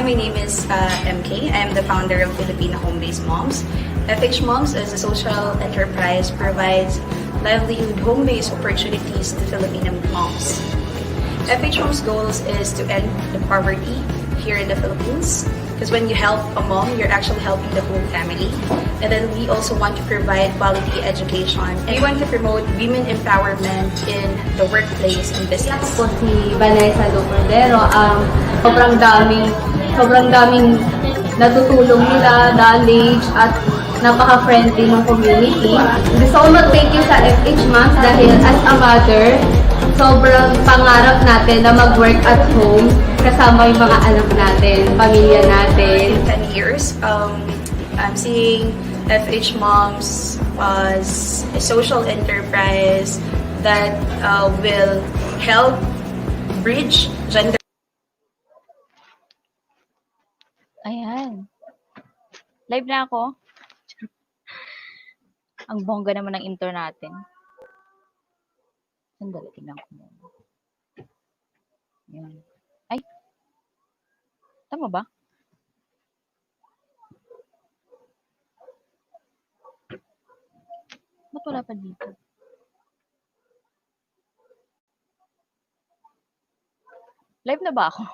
my name is MK. I am the founder of Filipino Home-Based Moms. FH Moms is a social enterprise provides livelihood home-based opportunities to Filipino moms. FH Moms' goals is to end the poverty here in the Philippines. Because when you help a mom, you're actually helping the whole family. And then we also want to provide quality education. And we want to promote women empowerment in the workplace and business. Ako po si Vanessa Loperdero. Sobrang daming natutulong nila, knowledge, at napaka-friendly ng community. Gusto ko mag-thank you sa FH Moms dahil as a mother, sobrang pangarap natin na mag-work at home kasama yung mga anak natin, pamilya natin. 10 years, I'm seeing FH Moms as a social enterprise that will help bridge gender. Ayan. Live na ako. Ang bongga naman ng intro natin. Sandali, tingnan ko muna. Yan. Ay! Tama ba? Ba't wala pa dito? Live na ba ako?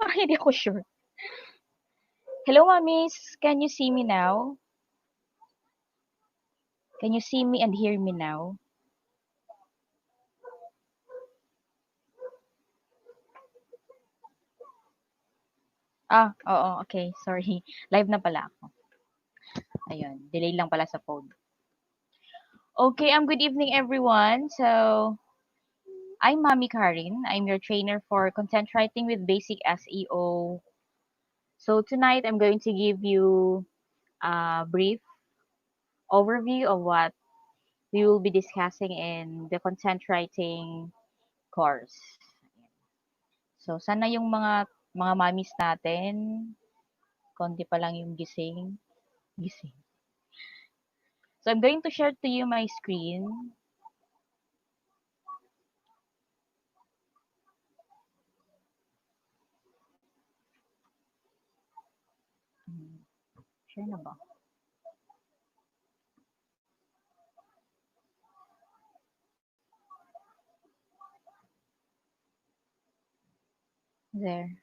Parang hindi ako sure. Hello, mommies. Can you see me now? Can you see me and hear me now? Oo, okay. Sorry. Live na pala ako. Ayun. Delay lang pala sa phone. Okay, good evening, everyone. So, I'm Mami Karin. I'm your trainer for content writing with Basic SEO. So, tonight, I'm going to give you a brief overview of what we will be discussing in the content writing course. So, sana yung mga mommies natin, konti pa lang yung gising. So, I'm going to share to you my screen. Share na ba? There.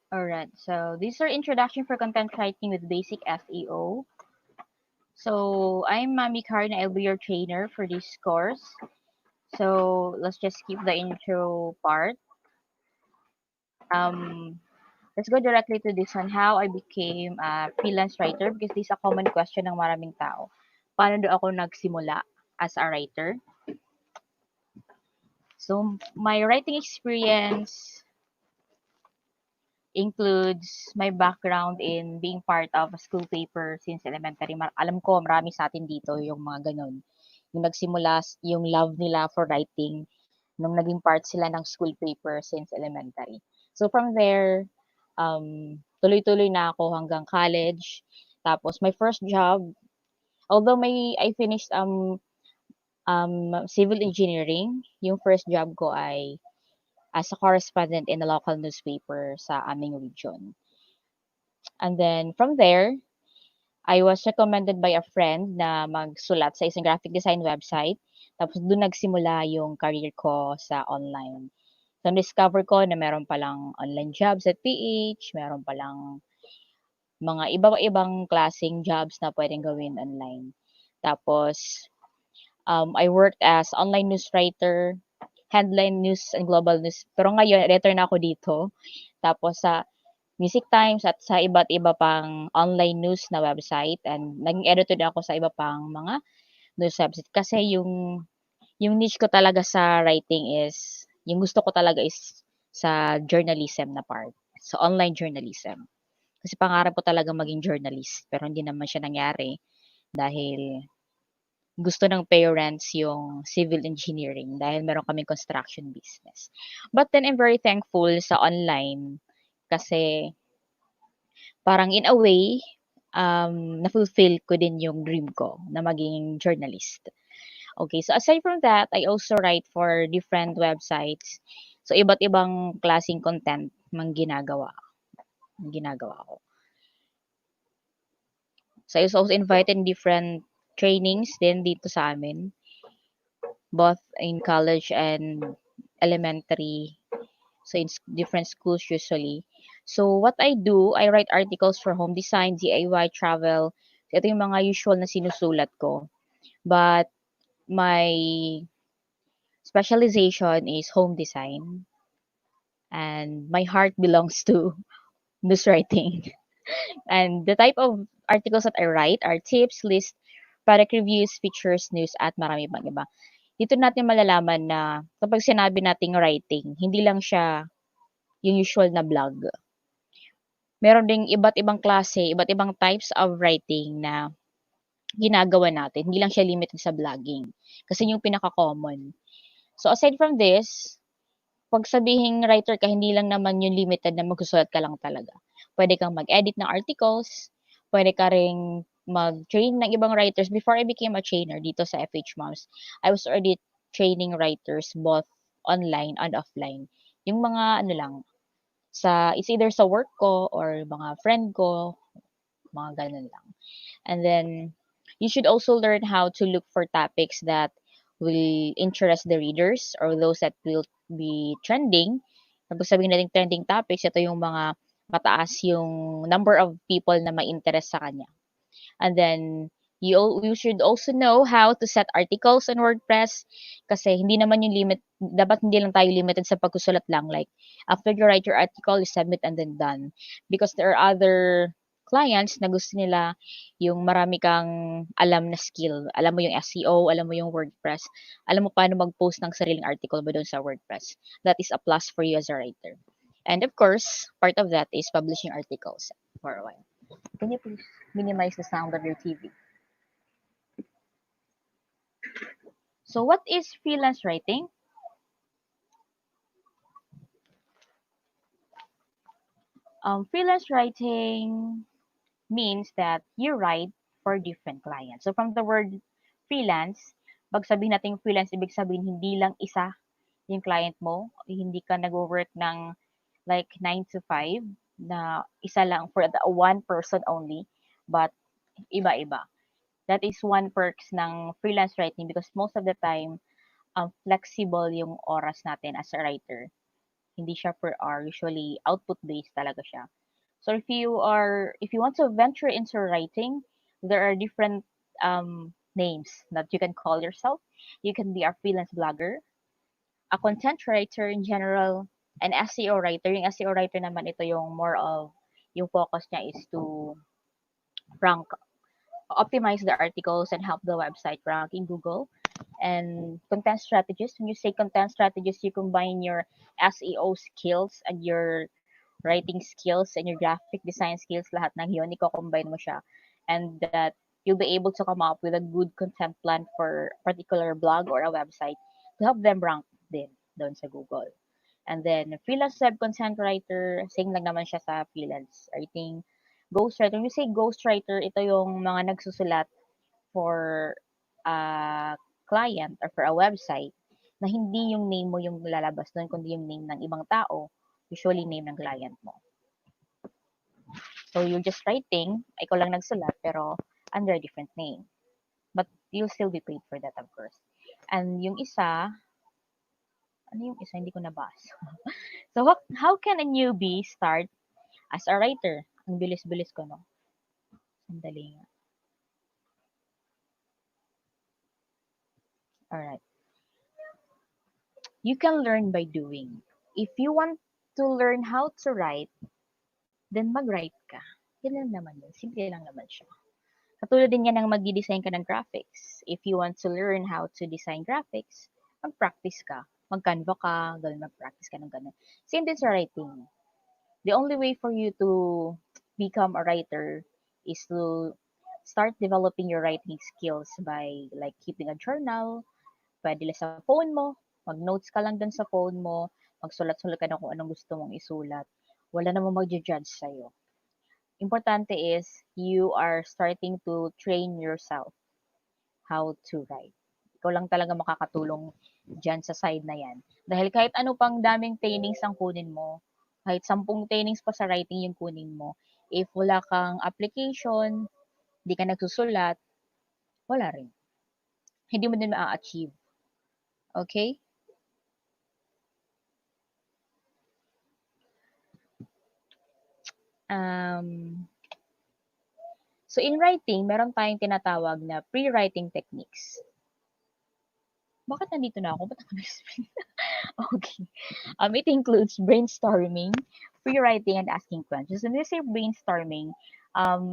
Alright, so these are introduction for content writing with Basic SEO. So I'm Mami Karin. I'll be your trainer for this course. So let's just skip the intro part. Let's go directly to this one, how I became a freelance writer, because this is a common question ng maraming tao. Paano do ako nagsimula as a writer? So my writing experience includes my background in being part of a school paper since elementary. Alam ko, marami sa atin dito yung mga ganun. Yung nagsimula, yung love nila for writing, nung naging part sila ng school paper since elementary. So from there, tuloy-tuloy na ako hanggang college. Tapos my first job, although I finished civil engineering, yung first job ko ay as a correspondent in a local newspaper sa aming region. And then from there, I was recommended by a friend na magsulat sa isang graphic design website. Tapos doon nagsimula yung career ko sa online. So, discover ko na meron palang online jobs at PH, meron palang mga iba-ibang klaseng jobs na pwedeng gawin online. Tapos, I worked as online news writer, headline news and global news. Pero ngayon, editor na ako dito. Tapos sa Music Times at sa iba't iba pang online news na website. And naging editor din ako sa iba pang mga news website. Kasi yung niche ko talaga sa writing is, yung gusto ko talaga is sa journalism na part. So, online journalism. Kasi pangarap ko talaga maging journalist. Pero hindi naman siya nangyari. Dahil gusto ng parents yung civil engineering dahil meron kaming construction business. But then I'm very thankful sa online kasi parang in a way, na-fulfill ko din yung dream ko na maging journalist. Okay, so aside from that, I also write for different websites. So iba't ibang klaseng content ginagawa ko. So I was also invited in different trainings din dito sa amin, both in college and elementary. So in different schools usually. So what I do, I write articles for home design, DIY, travel. So, ito yung mga usual na sinusulat ko. But my specialization is home design and my heart belongs to news writing. And the type of articles that I write are tips, list, product reviews, features, news, at marami pang iba. Dito natin malalaman na kapag sinabi nating writing, hindi lang siya yung usual na blog. Meron ding iba't ibang klase, iba't ibang types of writing na ginagawa natin. Hindi lang siya limited sa blogging. Kasi yung pinaka-common. So aside from this, pag sabihing writer ka, hindi lang naman yung limited na magsusulat ka lang talaga. Pwede kang mag-edit ng articles, pwede ka ring mag-train ng ibang writers. Before I became a trainer dito sa FH Moms, I was already training writers both online and offline. Yung mga ano lang, it's either sa work ko or mga friend ko, mga ganun lang. And then, you should also learn how to look for topics that will interest the readers or those that will be trending. Kapag sabihin natin trending topics, ito yung mga mataas yung number of people na may interest sa kanya. And then, you should also know how to set articles on WordPress kasi hindi naman yung limit, dapat hindi lang tayo limited sa pagsusulat lang. Like, after you write your article, you submit and then done. Because there are other clients na gusto nila yung marami kang alam na skill. Alam mo yung SEO, alam mo yung WordPress, alam mo paano mag-post ng sariling article ba doon sa WordPress. That is a plus for you as a writer. And of course, part of that is publishing articles for a while. Can you please minimize the sound of your TV? So what is freelance writing? Freelance writing means that you write for different clients. So from the word freelance, pag sabihin natin freelance, ibig sabihin hindi lang isa yung client mo, hindi ka nag-work ng like 9 to 5 na isa lang for the one person only, but iba-iba. That is one perks ng freelance writing because most of the time, flexible yung oras natin as a writer. Hindi siya per hour, usually output-based talaga siya. So if you want to venture into writing, there are different names that you can call yourself. You can be a freelance blogger, a content writer in general, an SEO writer. Yung SEO writer naman ito yung more of, yung focus niya is to rank, optimize the articles and help the website rank in Google. And content strategist, when you say content strategist, you combine your SEO skills and your writing skills and your graphic design skills, lahat ng yun, i-combine mo siya. And that you'll be able to come up with a good content plan for a particular blog or a website to help them rank din doon sa Google. And then, freelance web content writer, same lang naman siya sa freelance writing. Ghostwriter, when you say ghostwriter, ito yung mga nagsusulat for a client or for a website na hindi yung name mo yung lalabas doon, kundi yung name ng ibang tao, usually name ng client mo. So, you're just writing, ikaw lang nagsulat, pero under a different name. But you'll still be paid for that, of course. And yung isa, ano yung isa? Hindi ko nabasa. So, how can a newbie start as a writer? Ang bilis-bilis ko, no? Sandali nga. Alright. You can learn by doing. If you want to learn how to write, then mag-write ka. Yan lang naman yun. Simple lang naman siya. Katulad din yan ng mag-design ka ng graphics. If you want to learn how to design graphics, mag-practice ka. Mag-Canva ka, mag-practice ka ng ganun. Same din sa writing. The only way for you to become a writer is to start developing your writing skills by like keeping a journal, pwede lang sa phone mo, mag-notes ka lang dun sa phone mo, magsulat-sulat ka na kung anong gusto mong isulat. Wala namang magja-judge sa'yo. Importante is you are starting to train yourself how to write. Ikaw lang talaga makakatulong dyan sa side na yan. Dahil kahit ano pang daming trainings ang kunin mo, kahit 10 trainings pa sa writing yung kunin mo, if wala kang application, di ka nagsusulat, wala rin. Hindi mo din ma-achieve. Okay? So in writing, meron tayong tinatawag na pre-writing techniques. Bakit nandito na ako? Ba't ako nag-spin? Okay. It includes brainstorming, pre-writing, and asking questions. When we say brainstorming,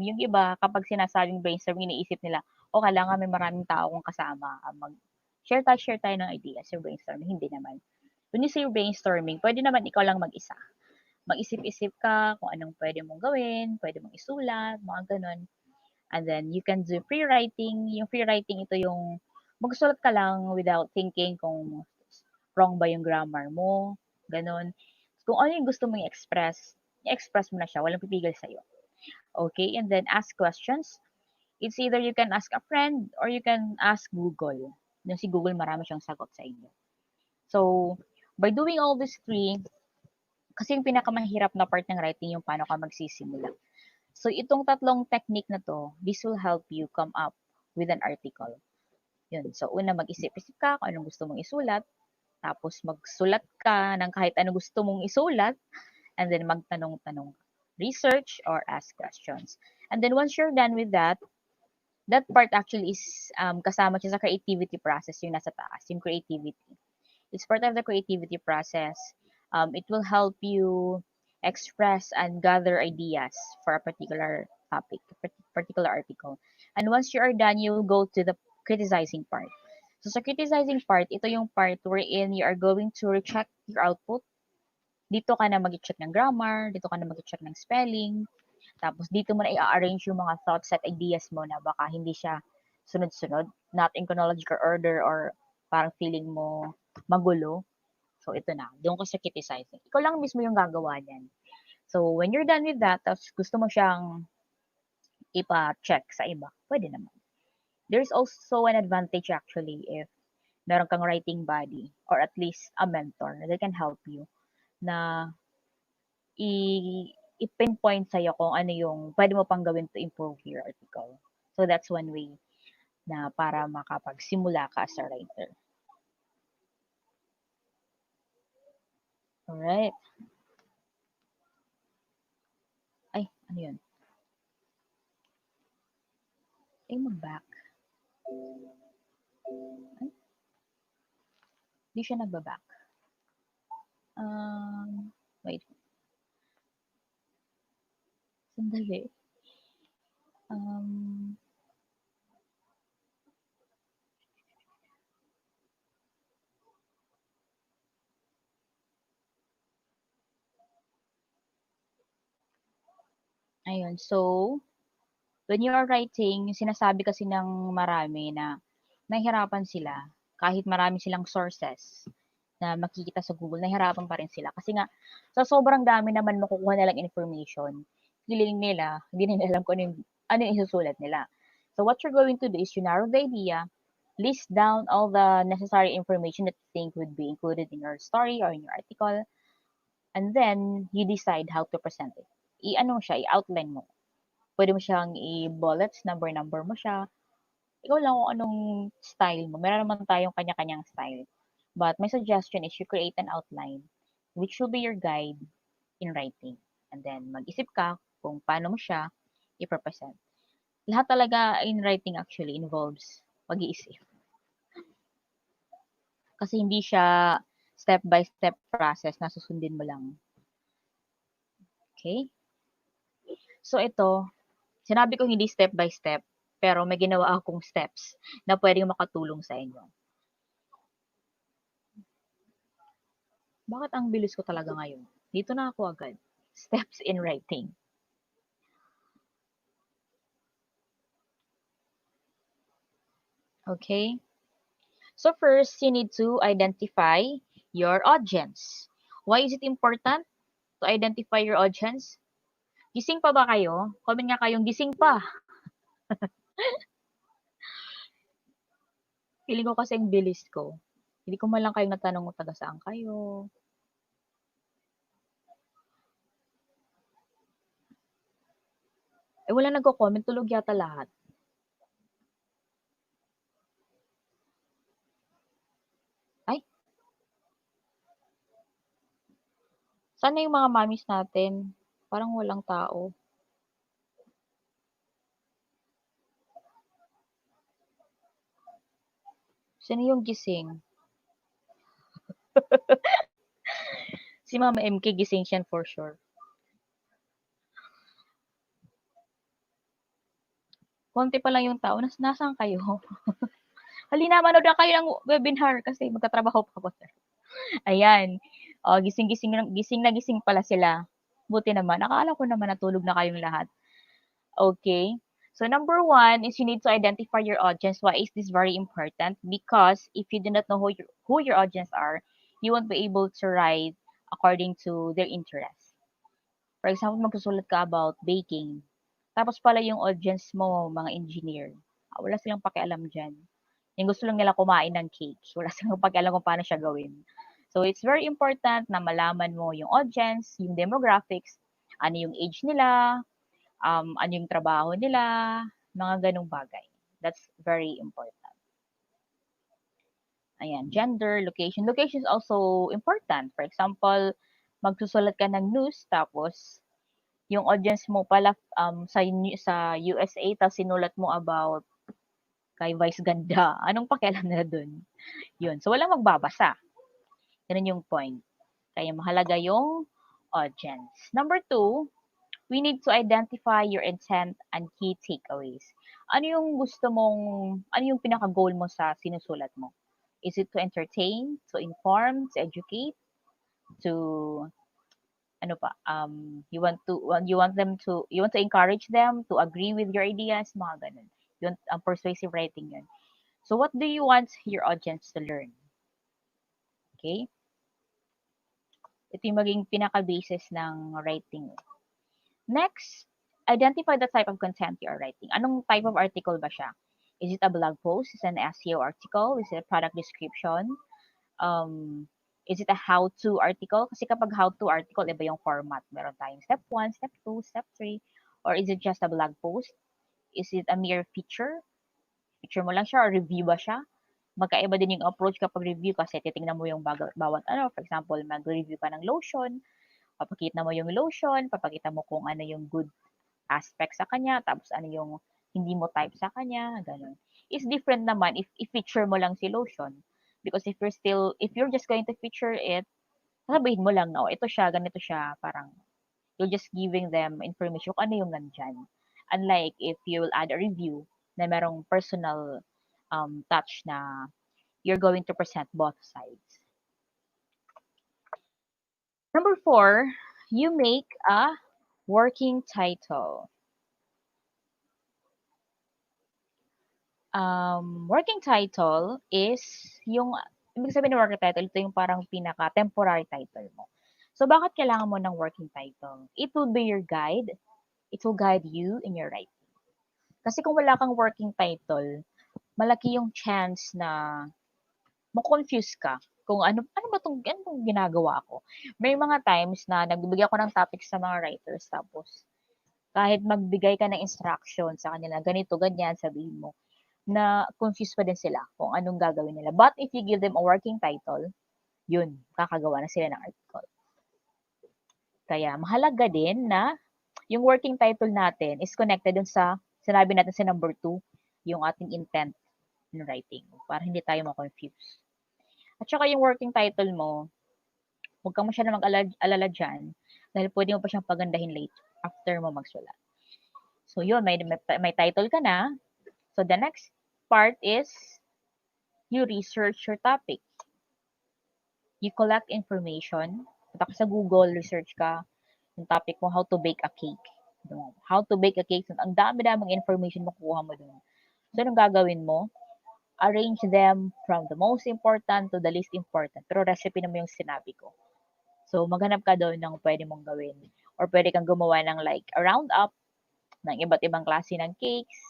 yung iba, kapag sinasabing brainstorming, iniisip nila, o kailangan may maraming tao kong kasama. Share tayo ng ideas. So brainstorming, hindi naman. When you say brainstorming, pwede naman ikaw lang mag-isa. Mag-isip-isip ka kung anong pwede mong gawin, pwede mong isulat, mga ganun. And then, you can do free writing. Yung free writing, ito yung magsulat ka lang without thinking kung wrong ba yung grammar mo, ganun. Kung ano yung gusto mong i-express, i-express mo na siya. Walang pipigil sa'yo. Okay? And then, ask questions. It's either you can ask a friend or you can ask Google. Yung si Google, marami siyang sagot sa inyo. So, by doing all these three, kasi yung pinakamahirap na part ng writing yung paano ka magsisimula. So, itong tatlong technique na to, this will help you come up with an article. Yun. So, una, mag-isip-isip ka kung anong gusto mong isulat. Tapos, magsulat ka ng kahit ano gusto mong isulat. And then, magtanong-tanong. Research or ask questions. And then, once you're done with that part actually is kasama siya sa creativity process, yung nasa taas, yung creativity. It's part of the creativity process. It will help you express and gather ideas for a particular topic, a particular article. And once you are done, you will go to the criticizing part. So sa criticizing part, ito yung part wherein you are going to recheck your output. Dito ka na mag-check ng grammar, dito ka na mag-check ng spelling, tapos dito mo na i-arrange yung mga thoughts at ideas mo na baka hindi siya sunod-sunod, not in chronological order or parang feeling mo magulo. So, ito na. Doon ko sa criticizing. Ikaw lang mismo yung gagawa niyan. So, when you're done with that, tapos gusto mo siyang ipa-check sa iba, pwede naman. There's also an advantage actually if meron kang writing buddy or at least a mentor that can help you na i-pinpoint sa'yo kung ano yung pwede mo pang gawin to improve your article. So, that's one way na para makapagsimula ka as a writer. Alright. Ay, ano yun? Ay, mag-back. Ay, di siya nagba-back. Wait. Sandali. Ayun. So, when you are writing, sinasabi kasi ng marami na nahihirapan sila kahit marami silang sources na makikita sa Google, nahihirapan pa rin sila. Kasi nga, sa sobrang dami naman makukuha nilang information, feeling nila, hindi nila alam kung ano yung isusulat nila. So, what you're going to do is you narrow the idea, list down all the necessary information that you think would be included in your story or in your article, and then you decide how to present it. I-outline mo. Pwede mo siyang i-bullets, number mo siya. Ikaw lang kung anong style mo. Meron naman tayong kanya-kanyang style. But my suggestion is you create an outline which will be your guide in writing. And then mag-isip ka kung paano mo siya i-present. Lahat talaga in writing actually involves pag-iisip. Kasi hindi siya step-by-step process na susundin mo lang. Okay? So ito, sinabi ko hindi step by step, pero may ginawa akong steps na pwedeng makatulong sa inyo. Bakit ang bilis ko talaga ngayon? Dito na ako agad. Steps in writing. Okay? So first, you need to identify your audience. Why is it important to identify your audience? Gising pa ba kayo? Comment nga kayong gising pa. Feeling ko kasi ang bilis ko. Hindi ko man lang kayo natanong kung taga saan kayo. Eh, wala nagko-comment. Tulog yata lahat. Ay, sana yung mga mommies natin? Parang walang tao. Sino yung gising? Si Mama MK gising siya for sure. Konti pa lang yung tao. Nasaan kayo? Halina, manood na kayo ng webinar kasi magtatrabaho pa ako. Ayan. Gising na gising pala sila. Buti naman. Akala ko naman natulog na kayong lahat. Okay. So number one is you need to identify your audience. Why is this very important? Because if you do not know who your audience are, you won't be able to write according to their interests. For example, magsusulat ka about baking. Tapos pala yung audience mo, mga engineer. Wala silang pakialam dyan. Yung gusto lang nila kumain ng cake. Wala silang pakialam kung paano siya gawin. So, it's very important na malaman mo yung audience, yung demographics, ano yung age nila, ano yung trabaho nila, mga ganong bagay. That's very important. Ayan, gender, location. Location is also important. For example, magsusulat ka ng news, tapos yung audience mo pala sa USA, tapos sinulat mo about kay Vice Ganda. Anong pakialam nila dun? Yun. So, walang magbabasa. Ganun yung point. Kaya mahalaga yung audience. Number two, we need to identify your intent and key takeaways. Ano yung gusto mong, ano yung pinaka-goal mo sa sinusulat mo? Is it to entertain, to inform, to educate, to ano pa, you want to encourage them to agree with your ideas, mga ganun. You want persuasive writing yun. So what do you want your audience to learn? Okay? Ito yung maging pinaka-basis ng writing. Next, identify the type of content you are writing. Anong type of article ba siya? Is it a blog post? Is it an SEO article? Is it a product description? Is it a how-to article? Kasi kapag how-to article, iba yung format. Meron tayong step 1, step 2, step 3. Or is it just a blog post? Is it a mere feature? Feature mo lang siya or review ba siya? Magkaiba din yung approach kapag review kasi titingnan mo yung bawat ano. For example, mag-review ka ng lotion. Papakita mo yung lotion. Papakita mo kung ano yung good aspect sa kanya. Tapos ano yung hindi mo type sa kanya. Ganun. It's different naman if i-feature mo lang si lotion. Because if you're just going to feature it, sasabihin mo lang na, oh, ito siya, ganito siya, parang, you're just giving them information kung ano yung nandyan. Unlike if you will add a review na merong personal touch na you're going to present both sides. Number 4, you make a working title. Working title is yung, ibig sabihin ng working title, ito yung parang pinaka-temporary title mo. So, bakit kailangan mo ng working title? It will be your guide. It will guide you in your writing. Kasi kung wala kang working title, malaki yung chance na ma-confuse ka kung ano ba tong ginagawa ko. May mga times na nagbibigay ako ng topics sa mga writers tapos kahit magbigay ka ng instruction sa kanila, ganito, ganyan, sabihin mo, na confused pa din sila kung anong gagawin nila. But if you give them a working title, yun, kakagawa na sila ng article. Kaya mahalaga din na yung working title natin is connected dun sa sinabi natin sa number 2, yung ating intent in writing para hindi tayo ma-confuse. At saka yung working title mo, huwag kang masyadong mag-alala dyan dahil pwede mo pa siyang pagandahin later after mo magsulat. So yun, may title ka na. So the next part is you research your topic. You collect information. Punta ka sa Google, research ka yung topic mo, how to bake a cake. How to bake a cake. Ang dami-daming information makukuha mo dun. So, anong gagawin mo? arrange them from the most important to the least important. Pero recipe naman yung sinabi ko. So, maghanap ka doon ng pwede mong gawin. Or pwede kang gumawa ng like a roundup ng iba't ibang klase ng cakes,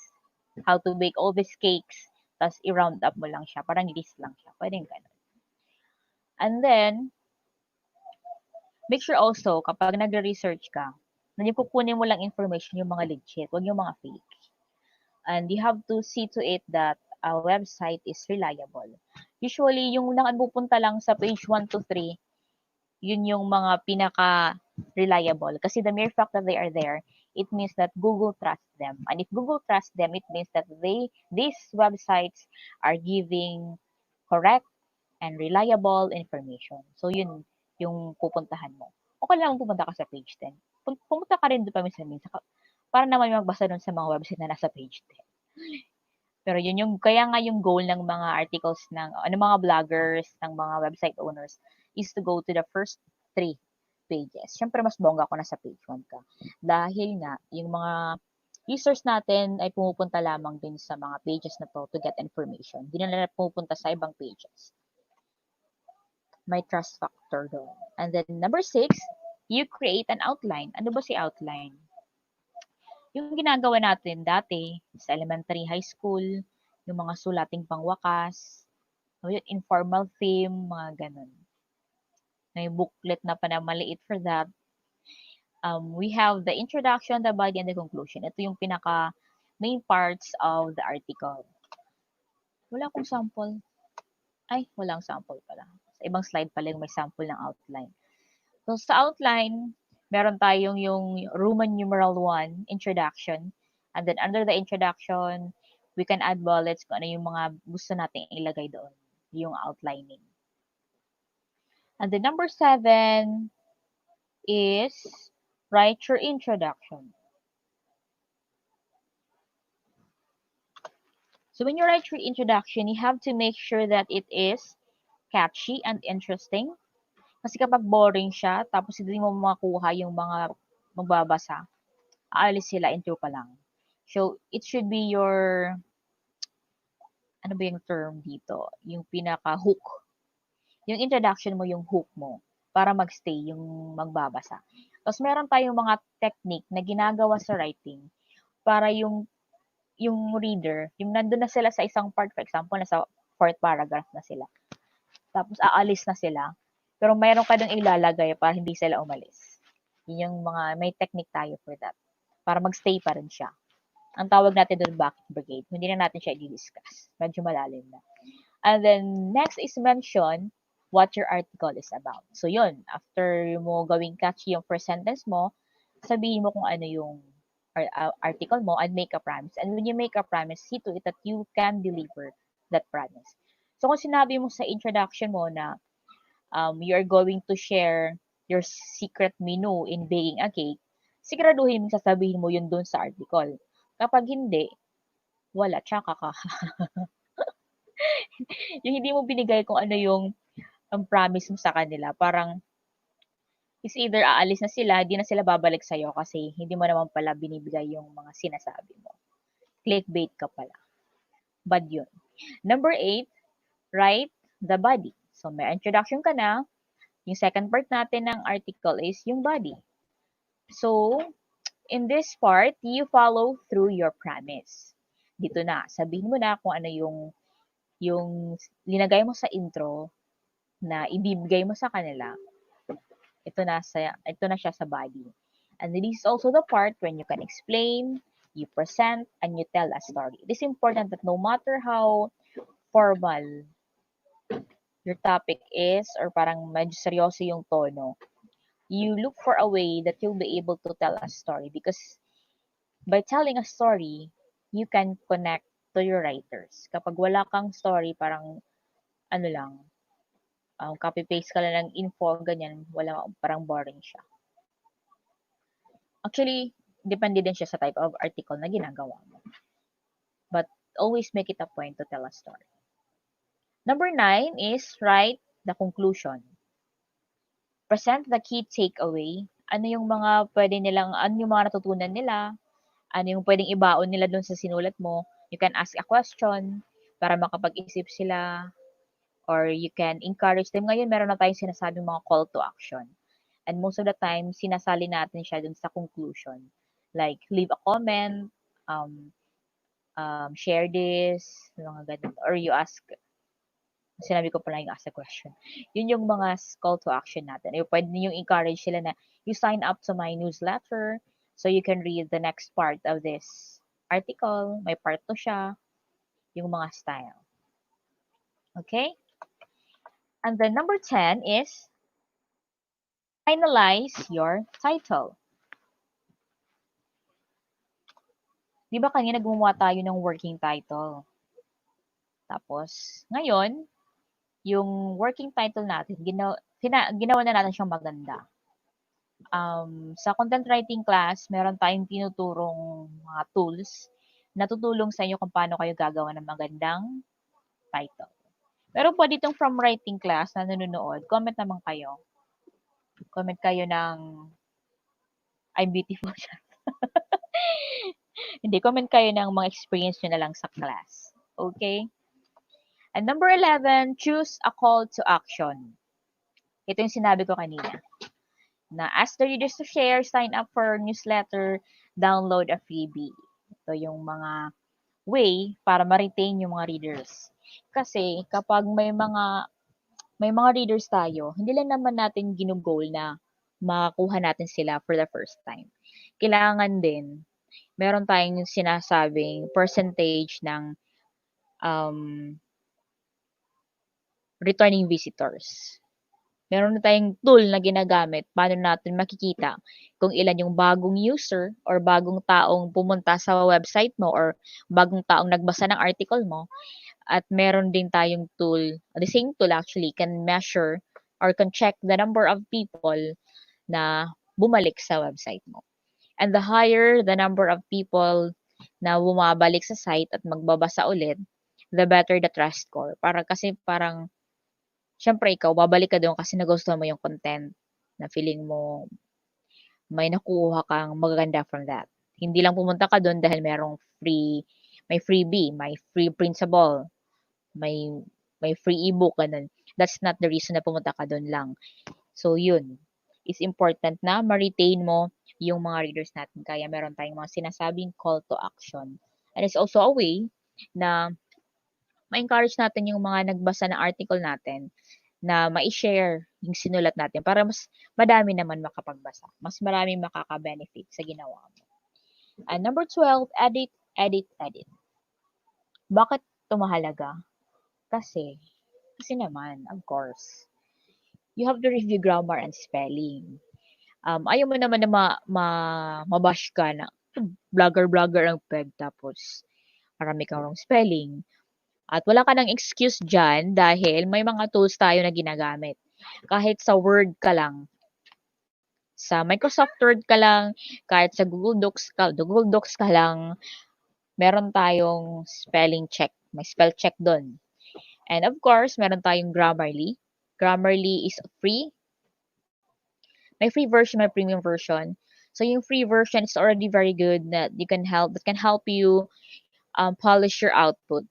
how to bake all these cakes, tapos i-round up mo lang siya. Parang list lang siya. Pwede ganun. And then, make sure also, kapag nagre-research ka, na yung kukunin mo lang information yung mga legit, huwag yung mga fake. And you have to see to it that a website is reliable. Usually, yung nakapupunta lang sa page 1 to 3, yun yung mga pinaka-reliable. Kasi the mere fact that they are there, it means that Google trusts them. And if Google trusts them, it means that these websites are giving correct and reliable information. So, yun yung pupuntahan mo. Okay lang pupunta ka sa page 10. Pumunta ka rin doon paminsan-minsan para naman magbasa doon sa mga website na nasa page 10. Pero yun yung, kaya nga yung goal ng mga articles ng, mga vloggers, ng mga website owners, is to go to the first 3 pages. Siyempre, mas bongga ko na sa page 1 ka. Dahil nga, yung mga users natin ay pumupunta lamang din sa mga pages na to get information. Hindi na pumupunta sa ibang pages. May trust factor doon. And then, number 6, you create an outline. Ano ba si outline? Yung ginagawa natin dati sa elementary, high school, yung mga sulating pangwakas, informal theme, mga ganun. May booklet na pa na maliit for that. We have the introduction, the body, and the conclusion. Ito yung pinaka main parts of the article. Wala akong sample. Ay, walang sample pala. Sa ibang slide pala yung may sample ng outline. So, sa outline, meron tayong yung Roman numeral 1, introduction. And then, under the introduction, we can add bullets kung ano yung mga gusto nating ilagay doon. Yung outlining. And then, number 7 is write your introduction. So, when you write your introduction, you have to make sure that it is catchy and interesting. Kasi kapag boring siya, tapos hindi mo makuha yung mga magbabasa, aalis sila, intro pa lang. So, it should be your, ano ba yung term dito? Yung pinaka-hook. Yung introduction mo, yung hook mo, para magstay yung magbabasa. Tapos, meron tayong mga technique na ginagawa sa writing para yung reader, yung nandun na sila sa isang part, for example, nasa 4th paragraph na sila. Tapos, aalis na sila. Pero mayroon ka dong ilalagay para hindi sila umalis. Yun yung mga, may technique tayo for that. Para magstay pa rin siya. Ang tawag natin doon backing brigade. Hindi na natin siya i-discuss. Medyo malalim na. And then, next is mention what your article is about. So, yun. After mo gawing catchy yung first sentence mo, sabihin mo kung ano yung article mo and make a promise. And when you make a promise, see to it that you can deliver that promise. So, kung sinabi mo sa introduction mo na you're going to share your secret menu in baking a cake, siguraduhin mo sasabihin mo yun dun sa article. Kapag hindi, wala, tsaka ka. Yung hindi mo binigay kung ano yung promise mo sa kanila, parang is either aalis na sila, di na sila babalik sa'yo kasi hindi mo naman pala binibigay yung mga sinasabi mo. Clickbait ka pala. Bad yun. Number 8, write the body. So, may introduction ka na. Yung second part natin ng article is yung body. So, in this part, you follow through your promise. Dito na, sabihin mo na kung ano yung linagay mo sa intro na ibibigay mo sa kanila. Ito na siya sa body. And this is also the part when you can explain, you present, and you tell a story. It is important that no matter how formal your topic is or parang medyo seryoso yung tono, you look for a way that you'll be able to tell a story because by telling a story, you can connect to your writers. Kapag wala kang story, parang ano lang, copy-paste ka lang ng info, ganyan, parang boring siya. Actually, depende din siya sa type of article na ginagawa mo. But always make it a point to tell a story. Number 9 is write the conclusion. Present the key takeaway. Ano yung mga ano yung mga natutunan nila? Ano yung pwedeng ibaon nila dun sa sinulat mo? You can ask a question. para makapag-isip sila, or you can encourage them. Ngayon, meron na tayong sinasabing mga call to action. And most of the time, sinasali natin siya dun sa conclusion. Like, leave a comment, um, share this, mga ganun. Or you ask, sinabi ko pala yung ask a question. Yun yung mga call to action natin. Pwede nyo encourage sila na you sign up to my newsletter so you can read the next part of this article. May part to siya. Yung mga style. Okay? And then number 10 is finalize your title. Di ba kanina gumawa tayo ng working title? Tapos, ngayon, yung working title natin, ginawa na natin siyang maganda. Sa content writing class, meron tayong tinuturong mga tools na tutulong sa inyo kung paano kayo gagawa ng magandang title. Pero pwede itong from writing class na nanonood, comment naman kayo. Comment kayo ng I'm beautiful siya. Hindi, comment kayo ng mga experience nyo na lang sa class. Okay? And number 11, choose a call to action. Ito yung sinabi ko kanina. Na ask the readers to share, sign up for newsletter, download a freebie. Ito yung mga way para ma-retain yung mga readers. Kasi kapag may mga readers tayo, hindi lang naman natin ginugol na makakuha natin sila for the first time. Kailangan din, meron tayong sinasabing percentage ng returning visitors. Meron na tayong tool na ginagamit paano natin makikita kung ilan yung bagong user or bagong taong pumunta sa website mo or bagong taong nagbasa ng article mo. At meron din tayong tool, the same tool actually, can measure or can check the number of people na bumalik sa website mo. And the higher the number of people na bumabalik sa site at magbabasa ulit, the better the trust score. Parang syempre ikaw, babalik ka doon kasi nagustuhan mo yung content na feeling mo may nakuha kang magaganda from that. Hindi lang pumunta ka doon dahil may freebie, may free printable, may free ebook, ganun. That's not the reason na pumunta ka doon lang. So, yun. It's important na ma-retain mo yung mga readers natin. Kaya meron tayong mga sinasabing call to action. And it's also a way na ma-encourage natin yung mga nagbasa ng article natin na ma-share yung sinulat natin para mas madami naman makapagbasa. Mas marami makaka-benefit sa ginawa mo. And number 12, edit, edit, edit. Bakit ito mahalaga? Kasi naman, of course, you have to review grammar and spelling. Ayaw mo naman na mabash ka na blogger ang peg tapos marami kang wrong spelling. At wala ka ng excuse dyan dahil may mga tools tayo na ginagamit. Kahit sa Word ka lang, sa Microsoft Word ka lang, kahit sa Google Docs ka lang, meron tayong spelling check. May spell check doon. And of course, meron tayong Grammarly. Grammarly is free. May free version, may premium version. So yung free version is already very good that can help you polish your output.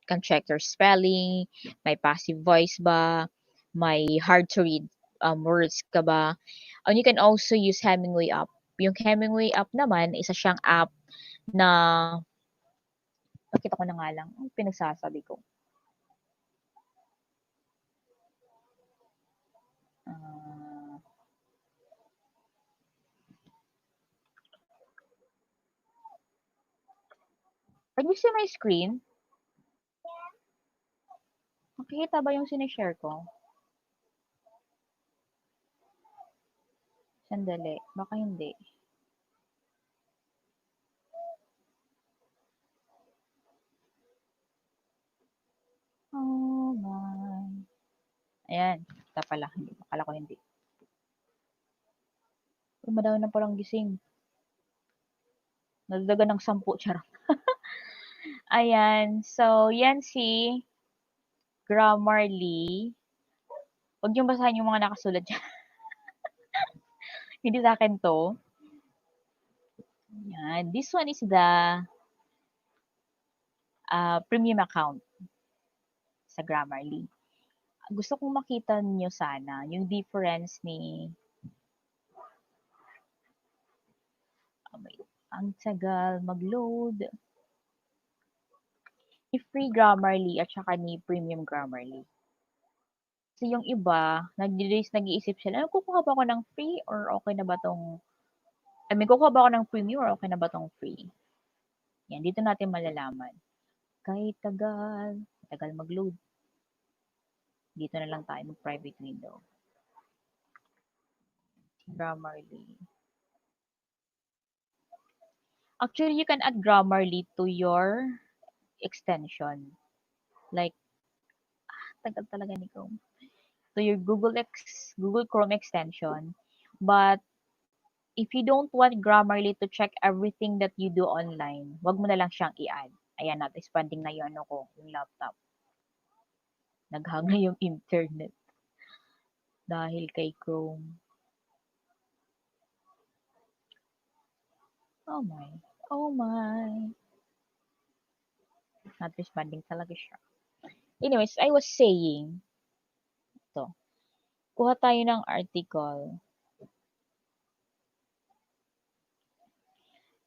Can check your spelling, may passive voice ba, may hard to read words ka ba. And you can also use Hemingway app. Yung Hemingway app naman, isa siyang app na nakita ko na nga lang, ang pinagsasabi ko. Can you see my screen? Makikita ba yung sinishare ko? Sandali. Baka hindi. Oh my. Ayan. Ito pala. Akala ko hindi. Madami na palang gising. Nadagdagan ng 10. Charot. Ayan. So, yan si Grammarly. Huwag niyong basahin yung mga nakasulat dyan. Hindi sa akin to. Yan. This one is the premium account. sa Grammarly. Gusto kong makita niyo sana yung difference ni ang tagal mag-load ni free Grammarly at saka ni premium Grammarly. Kasi yung iba, nag-iisip sila, kukuha ba ako ng free or okay na ba tong kukuha ba ako ng premium or okay na ba tong free? Yan, dito natin malalaman. Kahit tagal mag-load. Dito na lang tayo mag-private window. Grammarly. Actually, you can add Grammarly to your extension. Like, tagal talaga ni Chrome. To your Google Chrome extension. But, if you don't want Grammarly to check everything that you do online, wag mo na lang siyang i-add. Ayan, not expanding na yung yung laptop. Naghang na yung internet. Dahil kay Chrome. Oh my. Oh my. Not responding talaga siya. Anyways, I was saying, ito, kuha tayo ng article.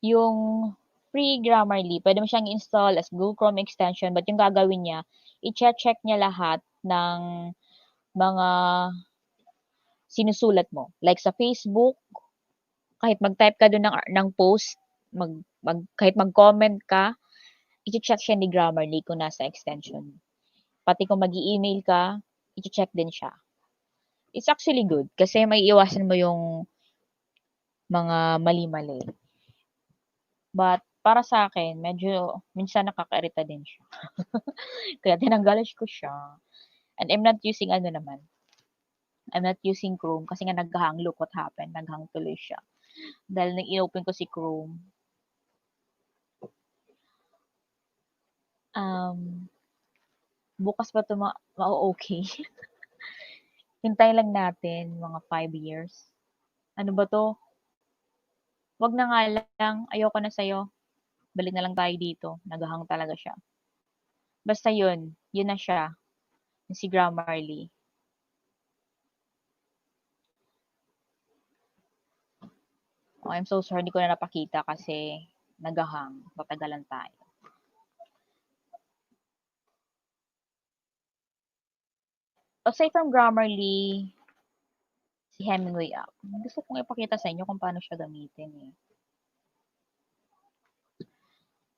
Yung free Grammarly, pwede mo siyang install as Google Chrome extension, but yung gagawin niya, i-check niya lahat ng mga sinusulat mo. Like sa Facebook, kahit mag-type ka doon ng post, kahit mag-comment ka, i-check siya ni Grammarly kung nasa extension. Pati kung mag-i-email ka, i-check din siya. It's actually good kasi may iwasan mo yung mga mali-mali. But para sa akin, medyo minsan nakakairita din siya. Kaya tinanggalan ko siya. And I'm not using I'm not using Chrome kasi nga naghang. Look what happened. Naghang tuloy siya. Dahil nang in-open ko si Chrome, bukas pa ito ma-okay. Hintayin lang natin mga 5 years. Ano ba to? Wag na nga lang. Ayoko na sa'yo. Balik na lang tayo dito. Naghahang talaga siya. Basta yun. Yun na siya. Si Grammarly. Oh, I'm so sorry. Hindi ko na napakita kasi naghahang. Patagalan tayo. Aside from Grammarly, si Hemingway app. Gusto kong ipakita sa inyo kung paano siya gamitin eh.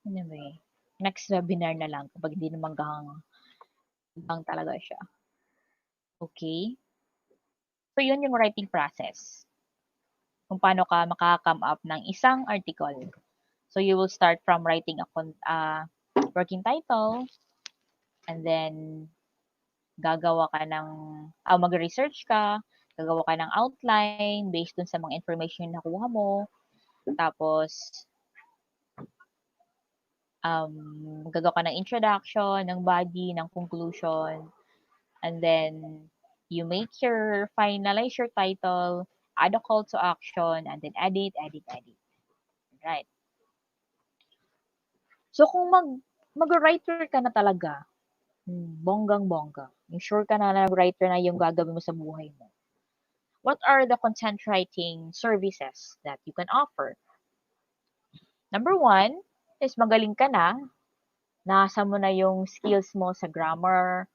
Anyway, next webinar na lang kapag hindi naman hang talaga siya. Okay? So, yun yung writing process. Kung paano ka makaka-come up ng isang article. So, you will start from writing a working title, and then gagawa ka ng, mag-research ka, gagawa ka ng outline based dun sa mga information na nakuha mo. Tapos, gagawa ka ng introduction, ng body, ng conclusion. And then, you finalize your title, add a call to action, and then edit. Right. So, kung mag-writer ka na talaga, bonggang-bongga, yung sure ka na writer na yung gagawin mo sa buhay mo, what are the content writing services that you can offer? Number 1 is magaling ka na, nasa mo na yung skills mo sa grammar,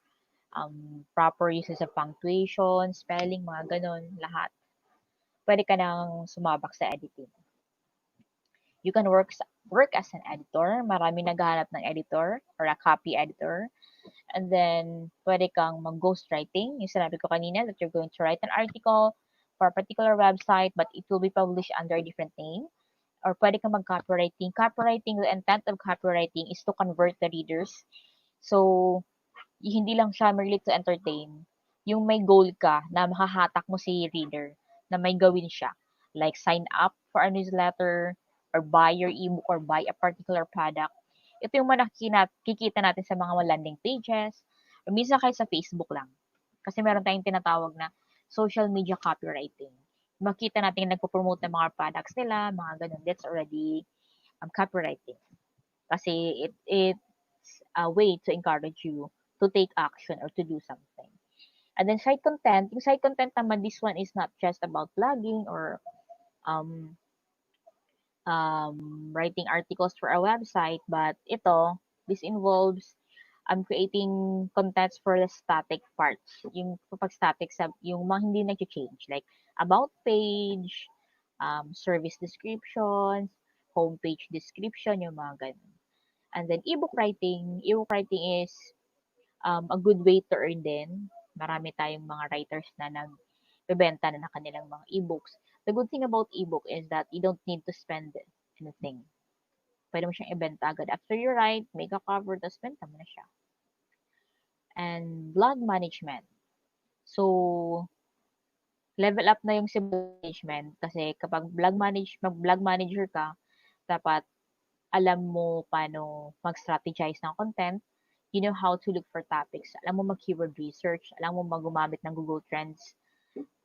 proper uses of punctuation, spelling, mga ganun, lahat. Pwede ka nang sumabak sa editing. You can work as an editor. Marami naghahanap ng editor or a copy editor. And then, pwede kang mag-ghostwriting. Yung sinabi ko kanina that you're going to write an article for a particular website but it will be published under a different name. Or pwede kang mag-copywriting. Copywriting, the intent of copywriting is to convert the readers. So, hindi lang siya merely to entertain. Yung may goal ka na makahatak mo si reader na may gawin siya. Like sign up for a newsletter or buy your ebook or buy a particular product. Ito yung kikita natin sa mga landing pages or minsan kahit sa Facebook lang. Kasi meron tayong tinatawag na social media copywriting. Makita natin nagpo-promote ng mga products nila, mga ganun. That's already copywriting. Kasi it's a way to encourage you to take action or to do something. And then side content, yung side content naman, this one is not just about blogging or um, writing articles for a website, but this involves creating contents for the static parts. Yung kapag static, yung mga hindi nag-change, like about page, service descriptions, homepage description, yung mga ganun. And then ebook writing is a good way to earn din. Marami tayong mga writers na nagbebenta na ng kanilang mga ebooks. The good thing about ebook is that you don't need to spend anything. Pwede mo siyang ibenta agad. After you write, make a cover, tapos benta mo na siya. And blog management. So, level up na yung si management kasi kapag mag-blog manager ka, dapat alam mo paano mag-strategize ng content, you know how to look for topics, alam mo mag-keyword research, alam mo gumamit ng Google Trends,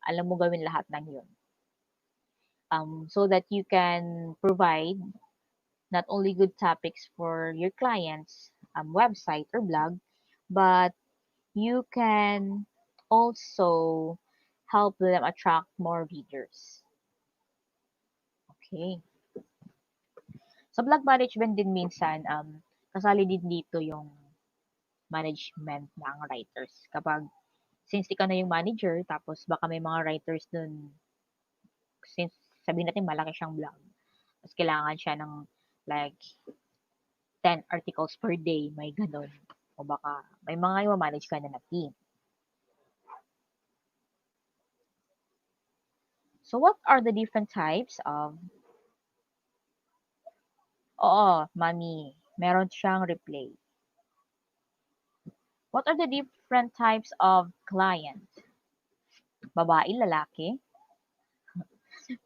alam mo gawin lahat ng yun. So that you can provide not only good topics for your clients' website or blog, but you can also help them attract more readers. Okay. Sa blog management din minsan, kasali din dito yung management ng writers. Since ikaw na yung manager, tapos baka may mga writers dun, since sabihin natin malaki siyang blog, tapos kailangan siya ng like 10 articles per day, may ganun. O baka may mga i-manage ka na team. So what are the different types of mami, meron siyang replay. What are the different types of client? Babae, lalaki?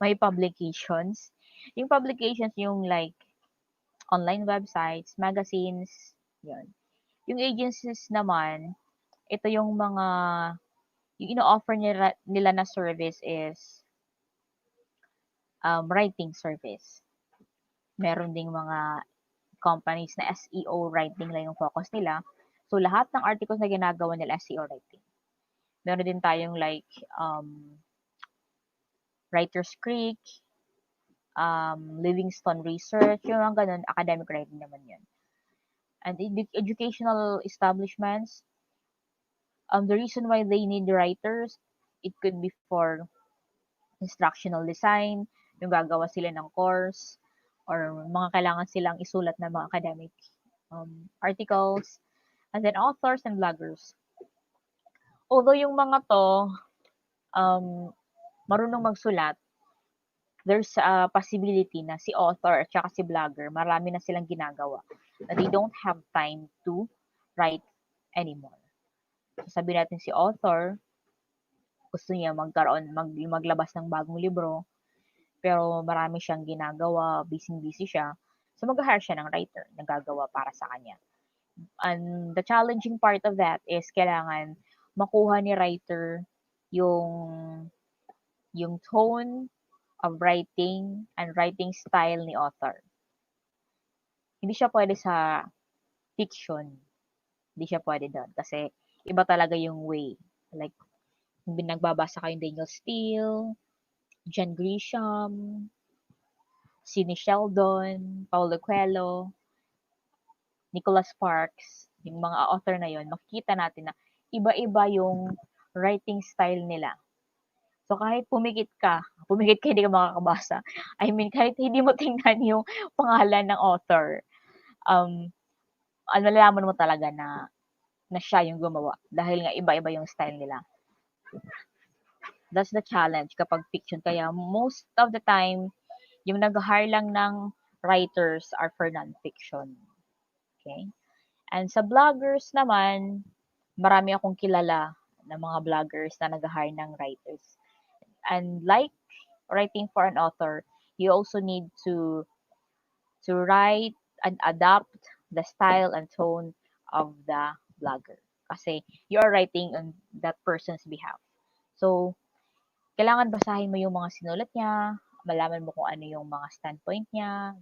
May publications. Yung publications, yung like online websites, magazines, yun. Yung agencies naman, ito yung mga, yung ino-offer nila na service is writing service. Meron ding mga companies na SEO writing lang yung focus nila. So, lahat ng articles na ginagawa nila SEO writing. Meron din tayong like Writer's Creek, Livingston Research, yung mga ganun, academic writing naman yun. And educational establishments, the reason why they need writers, it could be for instructional design, yung gagawa sila ng course, or mga kailangan silang isulat na mga academic articles, and then authors and bloggers. Although yung mga to, marunong magsulat, there's a possibility na si author at saka si blogger, marami na silang ginagawa. Na they don't have time to write anymore. So, sabi natin si author, gusto niya maglabas ng bagong libro, pero marami siyang ginagawa, busy siya. So, mag-hire siya ng writer na gagawa para sa kanya. And the challenging part of that is kailangan makuha ni writer yung tone of writing and writing style ni author. Hindi siya pwede sa fiction. Hindi siya pwede doon. Kasi iba talaga yung way. Like, nagbabasa kayo Daniel Steele, John Grisham, Sidney Sheldon, Paulo Coelho, Nicholas Sparks, yung mga author na yon, makikita natin na iba-iba yung writing style nila. So, kahit pumikit ka, hindi ka makakabasa. I mean, kahit hindi mo tingnan yung pangalan ng author, malalaman mo talaga na siya yung gumawa. Dahil nga iba-iba yung style nila. That's the challenge kapag fiction. Kaya most of the time, yung nag-hire lang ng writers are for non-fiction. Okay? And sa bloggers naman, marami akong kilala na mga bloggers na nag-hire ng writers. And like writing for an author, you also need to write and adapt the style and tone of the blogger. Kasi you are writing on that person's behalf. So, kailangan basahin mo yung mga sinulat niya, malaman mo kung ano yung mga standpoint niya.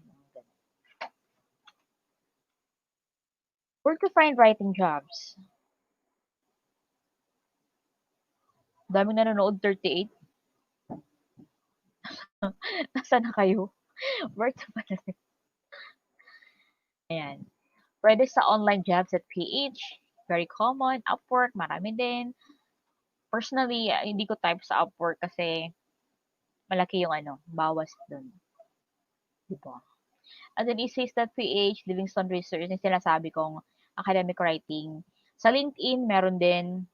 Where to find writing jobs? Daming nanonood, 38. Nasaan na kayo? Worth pa na rin. Ayan. Pwede sa online jobs at PH. Very common. Upwork, marami din. Personally, hindi ko type sa Upwork kasi malaki yung bawas dun. Diba? And then, Essays.ph, Livingston Research, yung sinasabi kong academic writing. Sa LinkedIn, meron din.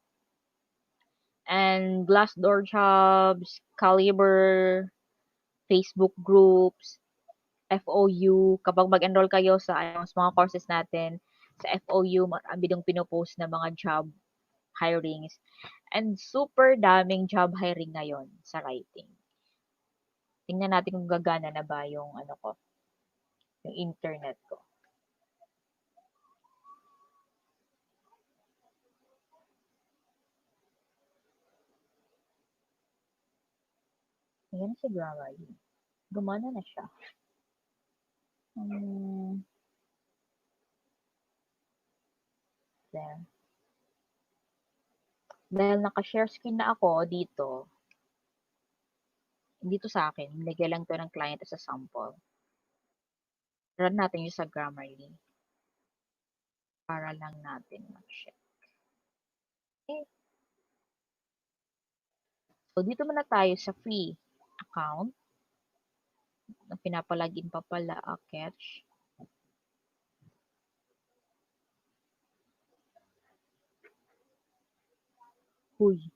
And Glassdoor jobs, Caliber, Facebook groups, FOU. Kapag mag-enroll kayo sa mga courses natin, sa FOU, marami dong pinopost na mga job hirings. And super daming job hiring ngayon sa writing. Tingnan natin kung gagana na ba yung yung internet ko. Ayan si Grammarly. Gumana na siya. There. Dahil naka-share screen na ako dito sa akin, nilagay lang to ng client as a sample. Run natin yung sa Grammarly. Para lang natin mag-check. Okay. So, dito muna tayo sa free account. Pinapalagin pa pala catch. Huy.